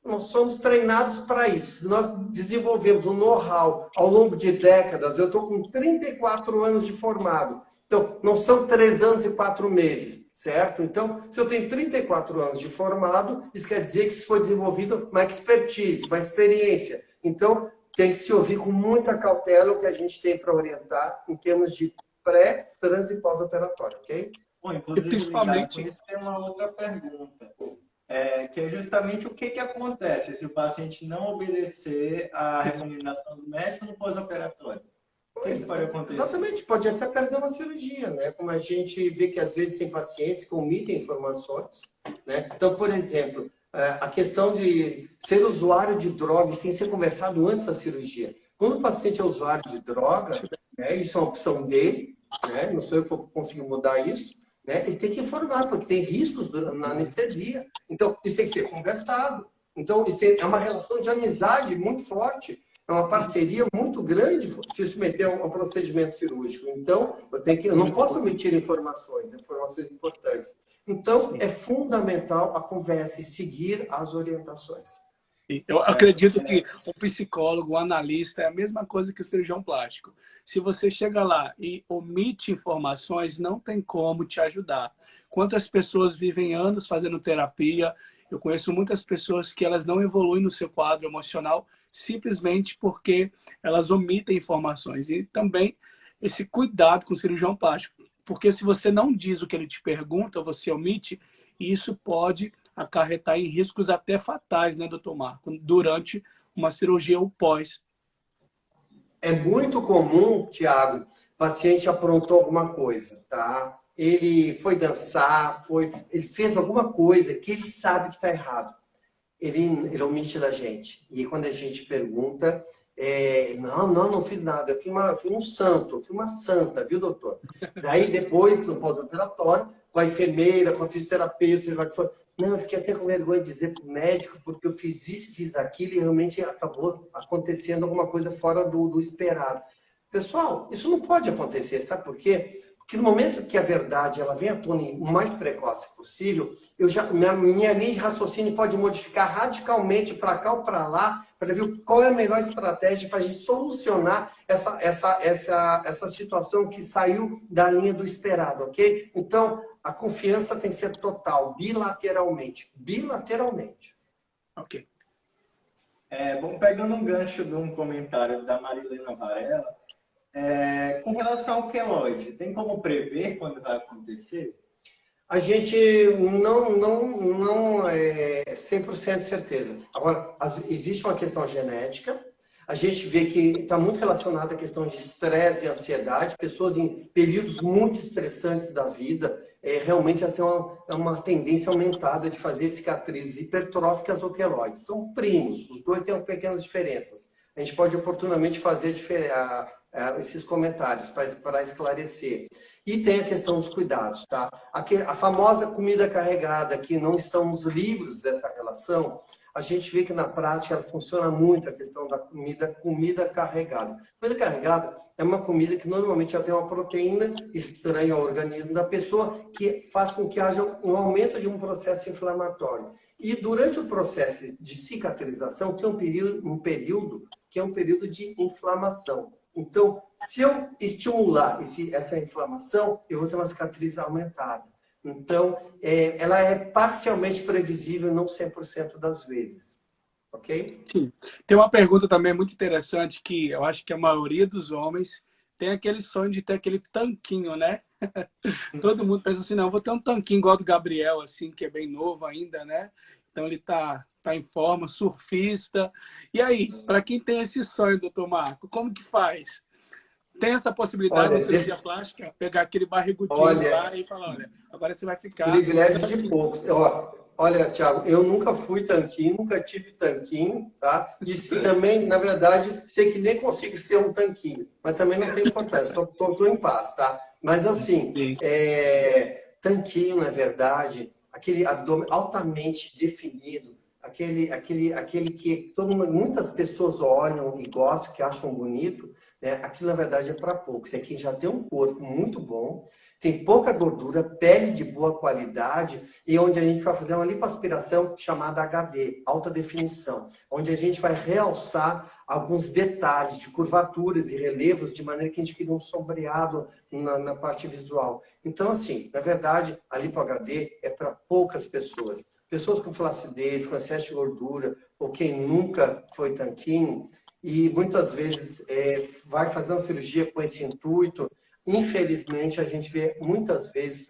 Nós somos treinados para isso. Nós desenvolvemos um know-how ao longo de décadas. Eu estou com 34 anos de formado. Então, não são 3 anos e 4 meses, certo? Então, se eu tenho 34 anos de formado, isso quer dizer que isso foi desenvolvido uma expertise, uma experiência. Então, tem que se ouvir com muita cautela o que a gente tem para orientar em termos de pré, trans e pós-operatório, ok? Bom, inclusive, principalmente... ligado com isso, tem uma outra pergunta, que é justamente o que acontece se o paciente não obedecer à recomendação do médico no pós-operatório. O que pode acontecer? Exatamente, pode até perder uma cirurgia, né? Como a gente vê que às vezes tem pacientes que omitem informações, né? Então, por exemplo, a questão de ser usuário de drogas tem que ser conversado antes da cirurgia. Quando o paciente é usuário de droga, né, isso é uma opção dele, né? Não sou eu que consigo mudar isso, né? Ele tem que informar, porque tem riscos na anestesia. Então, isso tem que ser conversado. Então, é uma relação de amizade muito forte. É uma parceria muito grande se submeter a um procedimento cirúrgico. Então, eu não posso omitir informações importantes. Então, é fundamental a conversa e seguir as orientações. Eu acredito que o psicólogo, o analista, é a mesma coisa que o cirurgião plástico. Se você chega lá e omite informações, não tem como te ajudar. Quantas pessoas vivem anos fazendo terapia? Eu conheço muitas pessoas que elas não evoluem no seu quadro emocional simplesmente porque elas omitem informações. E também esse cuidado com o cirurgião plástico. Porque se você não diz o que ele te pergunta, você omite, e isso pode acarretar em riscos até fatais, né, doutor Marco? Durante uma cirurgia ou pós. É muito comum, Thiago, o paciente aprontou alguma coisa, tá? Ele foi dançar, ele fez alguma coisa que ele sabe que está errado. Ele omite da gente. E quando a gente pergunta, não fiz nada. Eu fui um santo, eu fui uma santa, viu, doutor? Daí, depois, no pós-operatório, com a enfermeira, com a fisioterapeuta, sei lá o que foi. Não, eu fiquei até com vergonha de dizer para o médico, porque eu fiz isso, fiz aquilo, e realmente acabou acontecendo alguma coisa fora do esperado. Pessoal, isso não pode acontecer, sabe por quê? Porque no momento que a verdade ela vem à tona o mais precoce possível, minha linha de raciocínio pode modificar radicalmente para cá ou para lá, para ver qual é a melhor estratégia para a gente solucionar essa situação que saiu da linha do esperado, ok? Então, a confiança tem que ser total, bilateralmente. Bilateralmente. Ok. Bom, pegando um gancho de um comentário da Marilena Varela, com relação ao queloide, tem como prever quando vai acontecer? A gente não é 100% certeza. Agora, existe uma questão genética. A gente vê que está muito relacionada à questão de estresse e ansiedade. Pessoas em períodos muito estressantes da vida, realmente elas têm uma tendência aumentada de fazer cicatrizes hipertróficas ou queloides. São primos, os dois têm pequenas diferenças. A gente pode oportunamente fazer esses comentários para esclarecer. E tem a questão dos cuidados, tá? A famosa comida carregada, que não estamos livres dessa relação, a gente vê que na prática ela funciona muito, a questão da comida carregada. Comida carregada é uma comida que normalmente já tem uma proteína estranha ao organismo da pessoa, que faz com que haja um aumento de um processo inflamatório. E durante o processo de cicatrização tem um período que é um período de inflamação. Então, se eu estimular essa inflamação, eu vou ter uma cicatriz aumentada. Então, ela é parcialmente previsível, não 100% das vezes. Ok? Sim. Tem uma pergunta também muito interessante que eu acho que a maioria dos homens tem aquele sonho de ter aquele tanquinho, né? Todo mundo pensa assim, não, vou ter um tanquinho igual do Gabriel, assim, que é bem novo ainda, né? Então ele tá em forma, surfista. E aí, para quem tem esse sonho, doutor Marco, como que faz? Tem essa possibilidade de cirurgia plástica? Pegar aquele barrigudinho lá e falar, olha, agora você vai ficar... Privilégio de poucos. Olha, Thiago, eu nunca fui tanquinho, nunca tive tanquinho, tá? E também, na verdade, sei que nem consigo ser um tanquinho, mas também não tem importância, estou em paz, tá? Mas assim, tanquinho, na verdade, aquele abdômen altamente definido, aquele que muitas pessoas olham e gostam, que acham bonito, né? Aquilo, na verdade, é para poucos. É quem já tem um corpo muito bom, tem pouca gordura, pele de boa qualidade, e onde a gente vai fazer uma lipoaspiração chamada HD, alta definição, onde a gente vai realçar alguns detalhes de curvaturas e relevos, de maneira que a gente cria um sombreado na parte visual. Então, assim, na verdade, a lipo HD é para poucas pessoas. Pessoas com flacidez, com excesso de gordura, ou quem nunca foi tanquinho, e muitas vezes vai fazer uma cirurgia com esse intuito, infelizmente a gente vê muitas vezes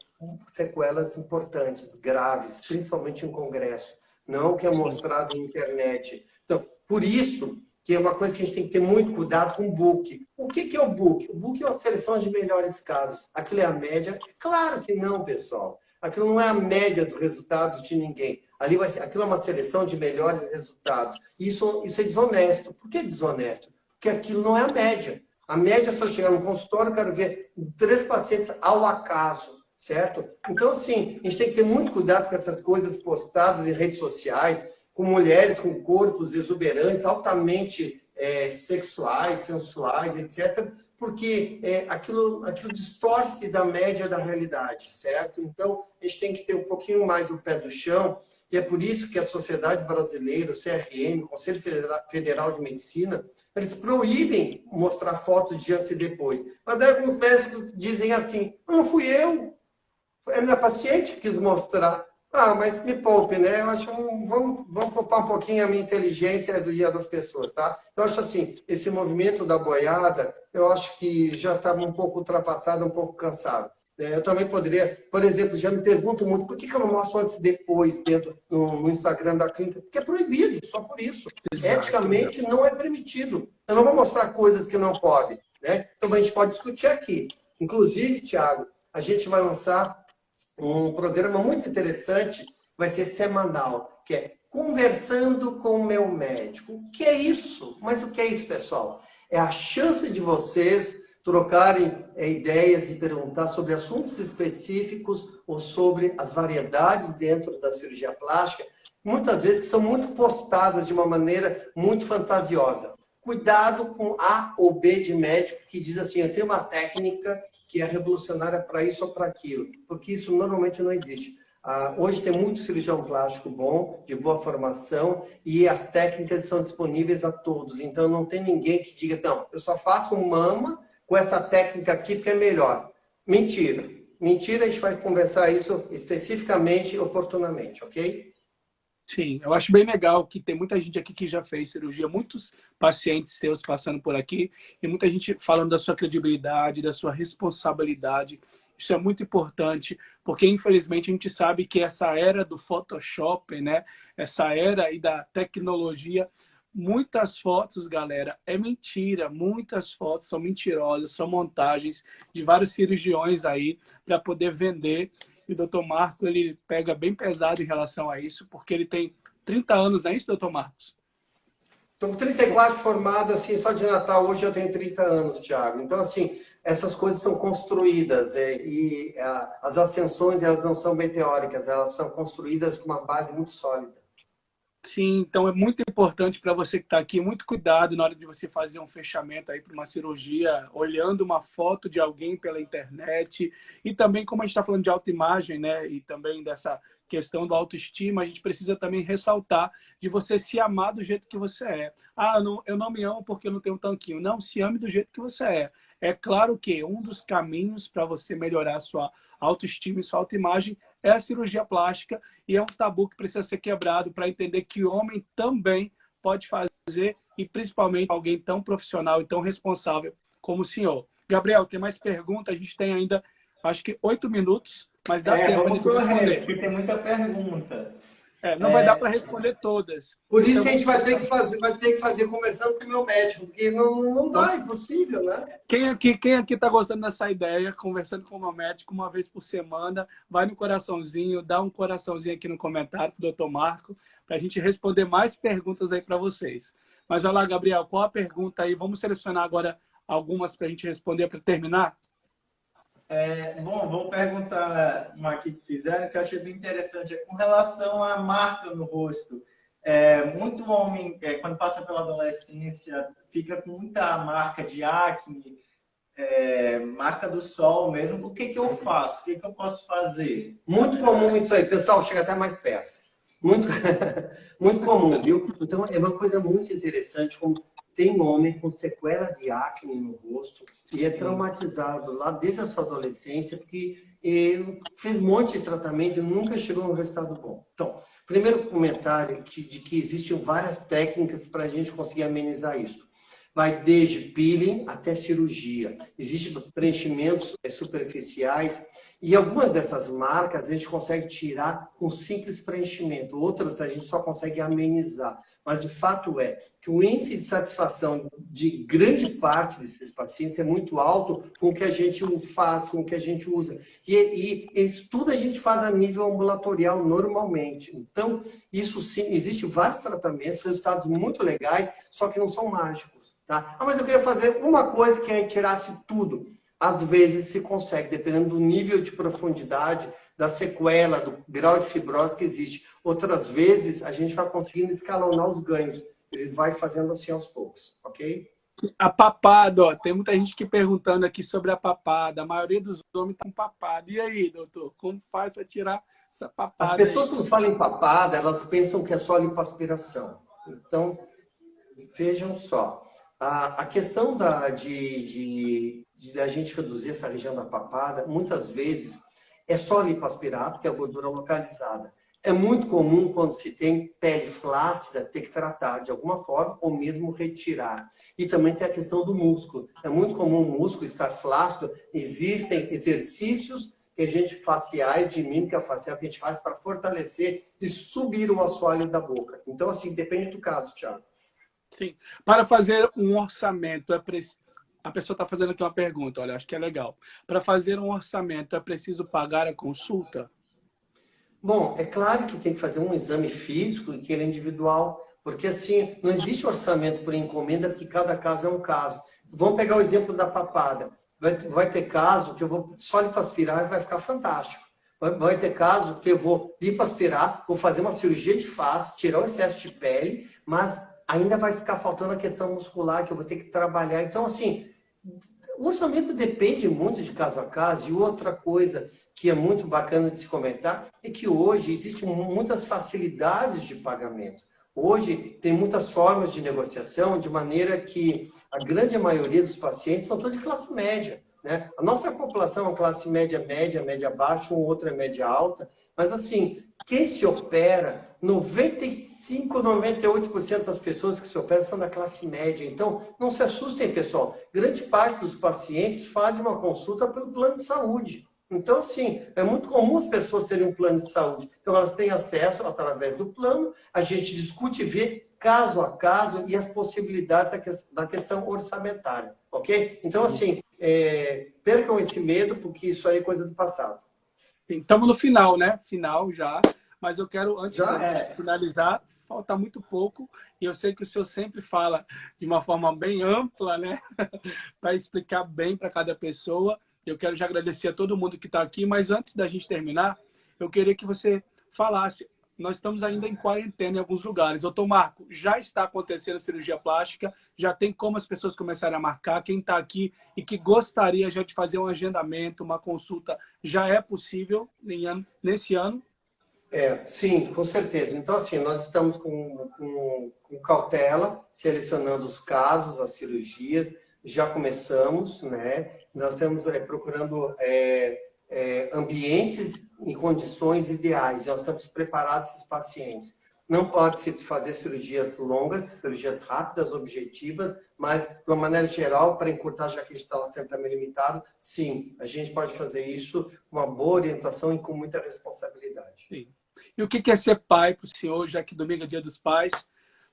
sequelas importantes, graves, principalmente em congresso, não o que é mostrado na internet. Então, por isso que é uma coisa que a gente tem que ter muito cuidado com o book. O que é o book? O book é uma seleção de melhores casos. Aquilo é a média? Claro que não, pessoal. Aquilo não é a média dos resultados de ninguém. Aquilo é uma seleção de melhores resultados. Isso é desonesto. Por que desonesto? Porque aquilo não é a média. A média, se eu chegar no consultório, eu quero ver 3 pacientes ao acaso, certo? Então, assim, a gente tem que ter muito cuidado com essas coisas postadas em redes sociais, com mulheres com corpos exuberantes, altamente sexuais, sensuais, etc., porque aquilo distorce da média da realidade, certo? Então, a gente tem que ter um pouquinho mais o pé do chão, e é por isso que a Sociedade Brasileira, o CRM, o Conselho Federal de Medicina, eles proíbem mostrar fotos de antes e depois. Mas daí alguns médicos dizem assim, não fui eu, é minha paciente que quis mostrar. Ah, mas me poupe, né? Eu acho vamos poupar um pouquinho a minha inteligência do dia das pessoas, tá? Então, eu acho assim, esse movimento da boiada, eu acho que já estava um pouco ultrapassado, um pouco cansado. Eu também poderia, por exemplo, já me pergunto muito, por que eu não mostro antes e depois dentro no Instagram da clínica? Porque é proibido, só por isso. Eticamente não é permitido. Eu não vou mostrar coisas que não podem, né? Então, a gente pode discutir aqui. Inclusive, Thiago, a gente vai lançar um programa muito interessante, vai ser semanal, que é Conversando com o Meu Médico. O que é isso? Mas o que é isso, pessoal? É a chance de vocês trocarem ideias e perguntar sobre assuntos específicos ou sobre as variedades dentro da cirurgia plástica, muitas vezes que são muito postadas de uma maneira muito fantasiosa. Cuidado com A ou B de médico que diz assim, eu tenho uma técnica que é revolucionária para isso ou para aquilo, porque isso normalmente não existe. Hoje tem muito cirurgião plástico bom, de boa formação, e as técnicas são disponíveis a todos. Então, não tem ninguém que diga, não, eu só faço um mama com essa técnica aqui porque é melhor. Mentira. Mentira, a gente vai conversar isso especificamente, oportunamente, ok? Sim, eu acho bem legal que tem muita gente aqui que já fez cirurgia, muitos pacientes seus passando por aqui, e muita gente falando da sua credibilidade, da sua responsabilidade Isso é muito importante, porque infelizmente a gente sabe que essa era do Photoshop, né? Essa era aí da tecnologia, muitas fotos, galera, é mentira. Muitas fotos são mentirosas, são montagens de vários cirurgiões aí para poder vender. E o Dr. Marco, ele pega bem pesado em relação a isso, porque ele tem 30 anos, não é isso, Dr. Marcos? Estou com 34 formado, assim, só de Natal hoje eu tenho 30 anos, Thiago. Então, assim, essas coisas são construídas as ascensões, elas não são meteóricas, elas são construídas com uma base muito sólida. Sim, então é muito importante para você que está aqui, muito cuidado na hora de você fazer um fechamento aí para uma cirurgia, olhando uma foto de alguém pela internet. E também, como a gente está falando de autoimagem, né, e também dessa questão do autoestima, a gente precisa também ressaltar de você se amar do jeito que você é. Ah, eu não me amo porque eu não tenho um tanquinho. Não, se ame do jeito que você é. É claro que um dos caminhos para você melhorar a sua autoestima e sua autoimagem é a cirurgia plástica, e é um tabu que precisa ser quebrado para entender que o homem também pode fazer, e principalmente alguém tão profissional e tão responsável como o senhor. Gabriel, tem mais perguntas? A gente tem ainda, acho que 8 minutos, mas dá tempo vamos de responder. porque tem muita pergunta. Não vai dar para responder todas. Por isso Então, a gente vai ter que fazer conversando com o meu médico, porque não dá, é impossível, né? Quem aqui está gostando dessa ideia, conversando com o meu médico uma vez por semana, vai no coraçãozinho, dá um coraçãozinho aqui no comentário para o Dr. Marco, para a gente responder mais perguntas aí para vocês. Mas olha lá, Gabriel, qual a pergunta aí? Vamos selecionar agora algumas para a gente responder para terminar? Bom, vou perguntar uma aqui que fizeram, que eu achei bem interessante. Com relação à marca no rosto. Muito homem, quando passa pela adolescência, fica com muita marca de acne, marca do sol mesmo. O que eu faço? O que eu posso fazer? Muito comum isso aí. Pessoal, chega até mais perto. Muito, muito comum, viu? Então, é uma coisa muito interessante, como tem um homem com sequela de acne no rosto e é traumatizado lá desde a sua adolescência, porque ele fez um monte de tratamento e nunca chegou a um resultado bom. Então, primeiro comentário de que existem várias técnicas para a gente conseguir amenizar isso. Vai desde peeling até cirurgia. Existem preenchimentos superficiais e algumas dessas marcas a gente consegue tirar com simples preenchimento. Outras a gente só consegue amenizar. Mas o fato é que o índice de satisfação de grande parte desses pacientes é muito alto com o que a gente faz, com o que a gente usa. E isso tudo a gente faz a nível ambulatorial normalmente. Então, isso sim, existem vários tratamentos, resultados muito legais, só que não são mágicos. Tá? Mas eu queria fazer uma coisa que aí tirasse tudo. Às vezes se consegue, dependendo do nível de profundidade, da sequela, do grau de fibrose que existe. Outras vezes a gente vai conseguindo escalonar os ganhos. Ele vai fazendo assim aos poucos, ok? A papada, ó, tem muita gente que perguntando aqui sobre a papada. A maioria dos homens estão papada. E aí, doutor, como faz para tirar essa papada? As pessoas que falam em papada, elas pensam que é só lipoaspiração. Então, vejam só. A questão da gente reduzir essa região da papada, muitas vezes, é só lipoaspirar, porque é a gordura localizada. É muito comum, quando se tem pele flácida, ter que tratar de alguma forma ou mesmo retirar. E também tem a questão do músculo. É muito comum o músculo estar flácido. Existem exercícios que a gente faciais, de mímica facial, que a gente faz para fortalecer e subir o assoalho da boca. Então, assim, depende do caso, Thiago. Sim. Para fazer um orçamento, a pessoa está fazendo aqui uma pergunta, olha, acho que é legal. Para fazer um orçamento, é preciso pagar a consulta? Bom, é claro que tem que fazer um exame físico e que ele é individual, porque assim, não existe orçamento por encomenda, porque cada caso é um caso. Vamos pegar o exemplo da papada. Vai ter caso que eu vou só lipoaspirar e vai ficar fantástico. Vai ter caso que eu vou lipoaspirar, vou fazer uma cirurgia de face, tirar o excesso de pele, mas ainda vai ficar faltando a questão muscular, que eu vou ter que trabalhar. Então, assim, o orçamento depende muito de caso a caso. E outra coisa que é muito bacana de se comentar é que hoje existem muitas facilidades de pagamento. Hoje tem muitas formas de negociação, de maneira que a grande maioria dos pacientes são todos de classe média. Né? A nossa população é classe média, média baixa, um outro é média alta. Mas, assim, quem se opera, 95, 98% das pessoas que se operam são da classe média. Então, não se assustem, pessoal. Grande parte dos pacientes fazem uma consulta pelo plano de saúde. Então, assim, é muito comum as pessoas terem um plano de saúde. Então, elas têm acesso através do plano, a gente discute e vê caso a caso e as possibilidades da questão orçamentária, ok? Então, assim, percam esse medo, porque isso aí é coisa do passado. Estamos no final, né? Final já. Mas eu quero, antes Já de finalizar, falta muito pouco. E eu sei que o senhor sempre fala de uma forma bem ampla, né? Para explicar bem para cada pessoa. Eu quero já agradecer a todo mundo que está aqui. Mas antes da gente terminar, eu queria que você falasse. Nós estamos ainda em quarentena em alguns lugares. Doutor Marco, já está acontecendo cirurgia plástica? Já tem como as pessoas começarem a marcar? Quem está aqui e que gostaria já de fazer um agendamento, uma consulta, já é possível nesse ano? Sim, com certeza. Então, assim, nós estamos com cautela, selecionando os casos, as cirurgias, já começamos, né? Nós estamos procurando ambientes em condições ideais, nós estamos preparados esses pacientes. Não pode se fazer cirurgias longas, cirurgias rápidas, objetivas, mas, de uma maneira geral, para encurtar, já que a gente está o tempo também limitado, sim, a gente pode fazer isso com uma boa orientação e com muita responsabilidade. Sim. E o que é ser pai para o senhor, já que domingo é Dia dos Pais?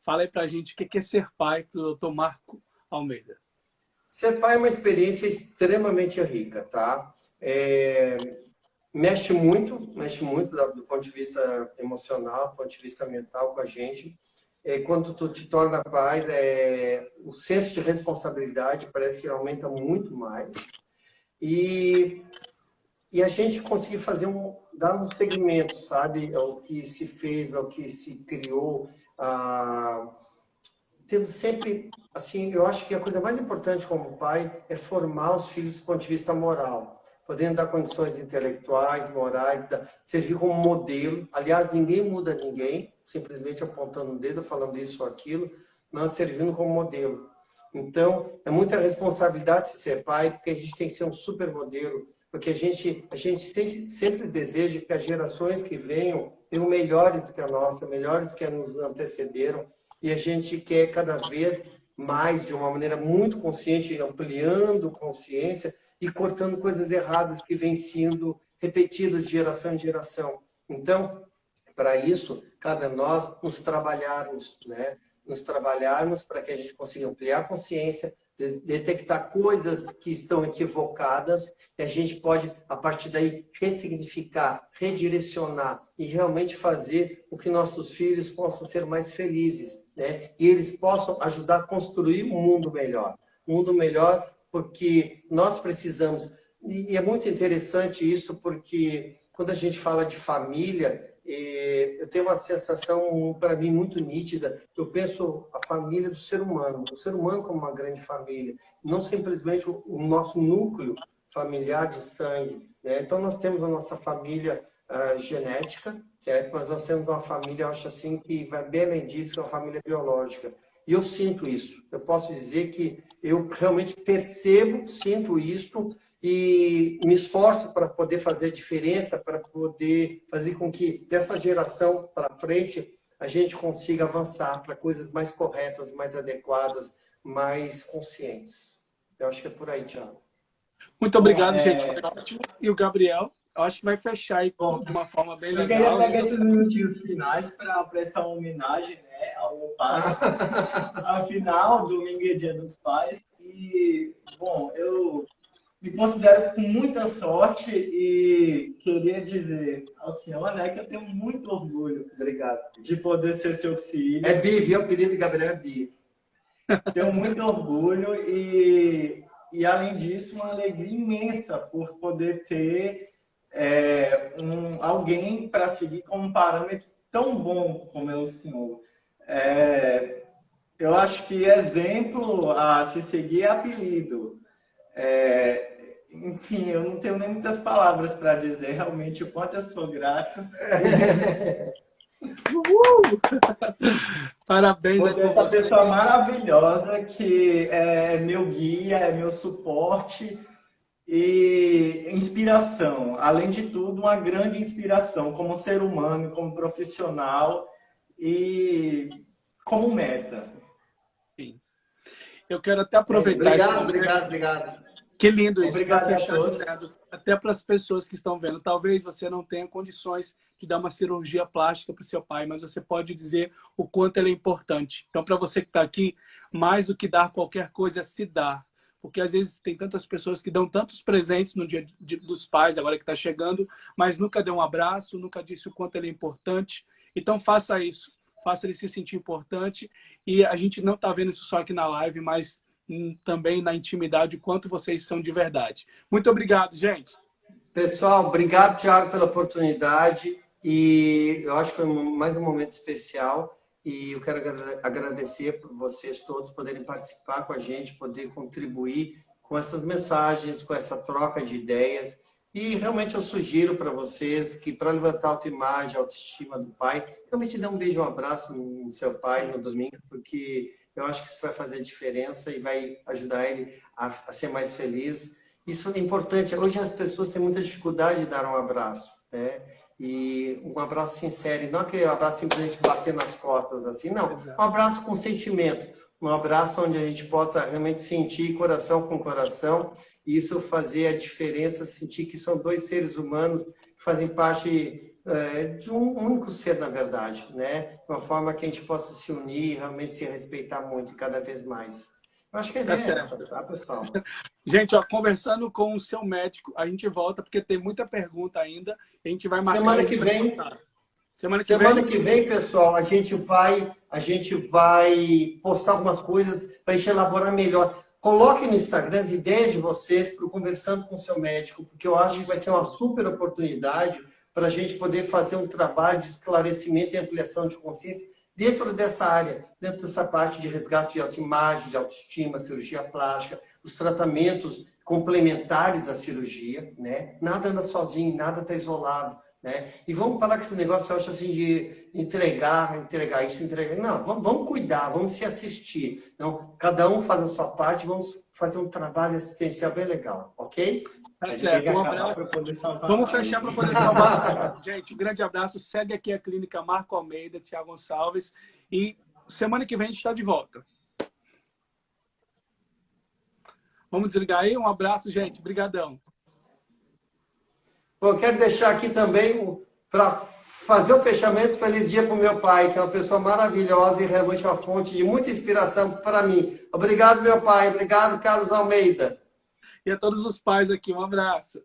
Fala aí para a gente o que é ser pai para o doutor Marco Almeida. Ser pai é uma experiência extremamente rica, tá? Mexe muito do ponto de vista emocional, do ponto de vista mental com a gente. Quando tu te torna pai, o senso de responsabilidade parece que aumenta muito mais. E a gente conseguir fazer dar um segmento, sabe? Ao que se fez, ao que se criou, tendo sempre, assim, eu acho que a coisa mais importante como pai é formar os filhos do ponto de vista moral, podendo dar condições intelectuais, morais, servir como modelo. Aliás, ninguém muda ninguém, simplesmente apontando o dedo, falando isso ou aquilo, nós servindo como modelo. Então, é muita responsabilidade ser pai, porque a gente tem que ser um super modelo, porque a gente sempre deseja que as gerações que venham tenham melhores do que a nossa, melhores que nos antecederam, e a gente quer cada vez mais, de uma maneira muito consciente, ampliando consciência e cortando coisas erradas que vêm sendo repetidas de geração em geração. Então, para isso, cabe a nós nos trabalharmos, né? Nos trabalharmos para que a gente consiga ampliar a consciência, detectar coisas que estão equivocadas, e a gente pode, a partir daí, ressignificar, redirecionar e realmente fazer com que nossos filhos possam ser mais felizes, né? E eles possam ajudar a construir um mundo melhor. Um mundo melhor porque nós precisamos. E é muito interessante isso, porque quando a gente fala de família, eu tenho uma sensação, para mim, muito nítida. Eu penso a família do ser humano, o ser humano como uma grande família, não simplesmente o nosso núcleo familiar de sangue, né? Então, nós temos a nossa família genética, certo? Mas nós temos uma família, eu acho assim, que vai bem além disso, que é uma família biológica. E eu sinto isso. Eu posso dizer que eu realmente percebo, sinto isso, e me esforço para poder fazer diferença, para poder fazer com que dessa geração para frente a gente consiga avançar para coisas mais corretas, mais adequadas, mais conscientes. Eu acho que é por aí, Thiago. Muito obrigado, gente. E o Gabriel, eu acho que vai fechar aí de uma forma bem legal. Eu queria pegar esses minutinhos finais para prestar uma homenagem, né, ao meu pai. Afinal, domingo é Dia dos Pais. E, bom, eu me considero com muita sorte e queria dizer ao senhor, né, que eu tenho muito orgulho. Obrigado. De poder ser seu filho. É Bi, viu? O apelido de Gabriel é Bi. Tenho muito orgulho e além disso, uma alegria imensa por poder ter alguém para seguir com um parâmetro tão bom como é o senhor. Eu acho que exemplo a se seguir é apelido. Enfim, eu não tenho nem muitas palavras para dizer realmente o quanto eu sou grato. Parabéns por essa pessoa maravilhosa que é meu guia, é meu suporte e inspiração. Além de tudo, uma grande inspiração como ser humano, como profissional e como meta. Sim. Eu quero até aproveitar Obrigado. Que lindo isso. Para Obrigado a fechar, todos. dizendo, até para as pessoas que estão vendo, talvez você não tenha condições de dar uma cirurgia plástica para o seu pai, mas você pode dizer o quanto ele é importante. Então, para você que está aqui, mais do que dar qualquer coisa é se dar. Porque às vezes tem tantas pessoas que dão tantos presentes no dia dos pais, agora que está chegando, mas nunca deu um abraço, nunca disse o quanto ele é importante. Então, faça isso. Faça ele se sentir importante. E a gente não está vendo isso só aqui na live, mas também na intimidade, o quanto vocês são de verdade. Muito obrigado, gente. Pessoal, obrigado, Thiago, pela oportunidade. E eu acho que foi mais um momento especial. E eu quero agradecer por vocês todos poderem participar com a gente, poder contribuir com essas mensagens, com essa troca de ideias. E realmente eu sugiro para vocês que para levantar a autoimagem, a autoestima do pai, realmente dê um beijo, um abraço no seu pai no domingo, porque eu acho que isso vai fazer diferença e vai ajudar ele a ser mais feliz. Isso é importante. Hoje as pessoas têm muita dificuldade de dar um abraço, né? E um abraço sincero, não aquele abraço simplesmente bater nas costas assim, não. Um abraço com sentimento, um abraço onde a gente possa realmente sentir coração com coração, e isso fazer a diferença, sentir que são dois seres humanos que fazem parte de um único ser, na verdade, né? De uma forma que a gente possa se unir e realmente se respeitar muito, cada vez mais. Eu acho que é essa, tá, pessoal? Gente, ó, conversando com o seu médico, a gente volta, porque tem muita pergunta ainda, a gente vai marcar... Semana que vem... Semana que vem, pessoal, a gente vai postar algumas coisas para a gente elaborar melhor. Coloque no Instagram as ideias de vocês para o Conversando com o Seu Médico, porque eu acho que vai ser uma super oportunidade para a gente poder fazer um trabalho de esclarecimento e ampliação de consciência dentro dessa área, dentro dessa parte de resgate de autoimagem, de autoestima, cirurgia plástica, os tratamentos complementares à cirurgia, né? Nada anda sozinho, nada está isolado, né? E vamos falar que esse negócio, eu acho assim, de entregar isso, entregar... Não, vamos cuidar, vamos se assistir. Então, cada um faz a sua parte, vamos fazer um trabalho assistencial bem legal, ok? Tá certo, um abraço. Vamos fechar para poder salvar. Gente, um grande abraço. Segue aqui a Clínica Marco Almeida, Thiago Gonçalves. E semana que vem a gente está de volta. Vamos desligar aí? Um abraço, gente. Obrigadão. Eu quero deixar aqui também, para fazer o fechamento, feliz dia para o meu pai, que é uma pessoa maravilhosa e realmente uma fonte de muita inspiração para mim. Obrigado, meu pai. Obrigado, Carlos Almeida. E a todos os pais aqui, um abraço.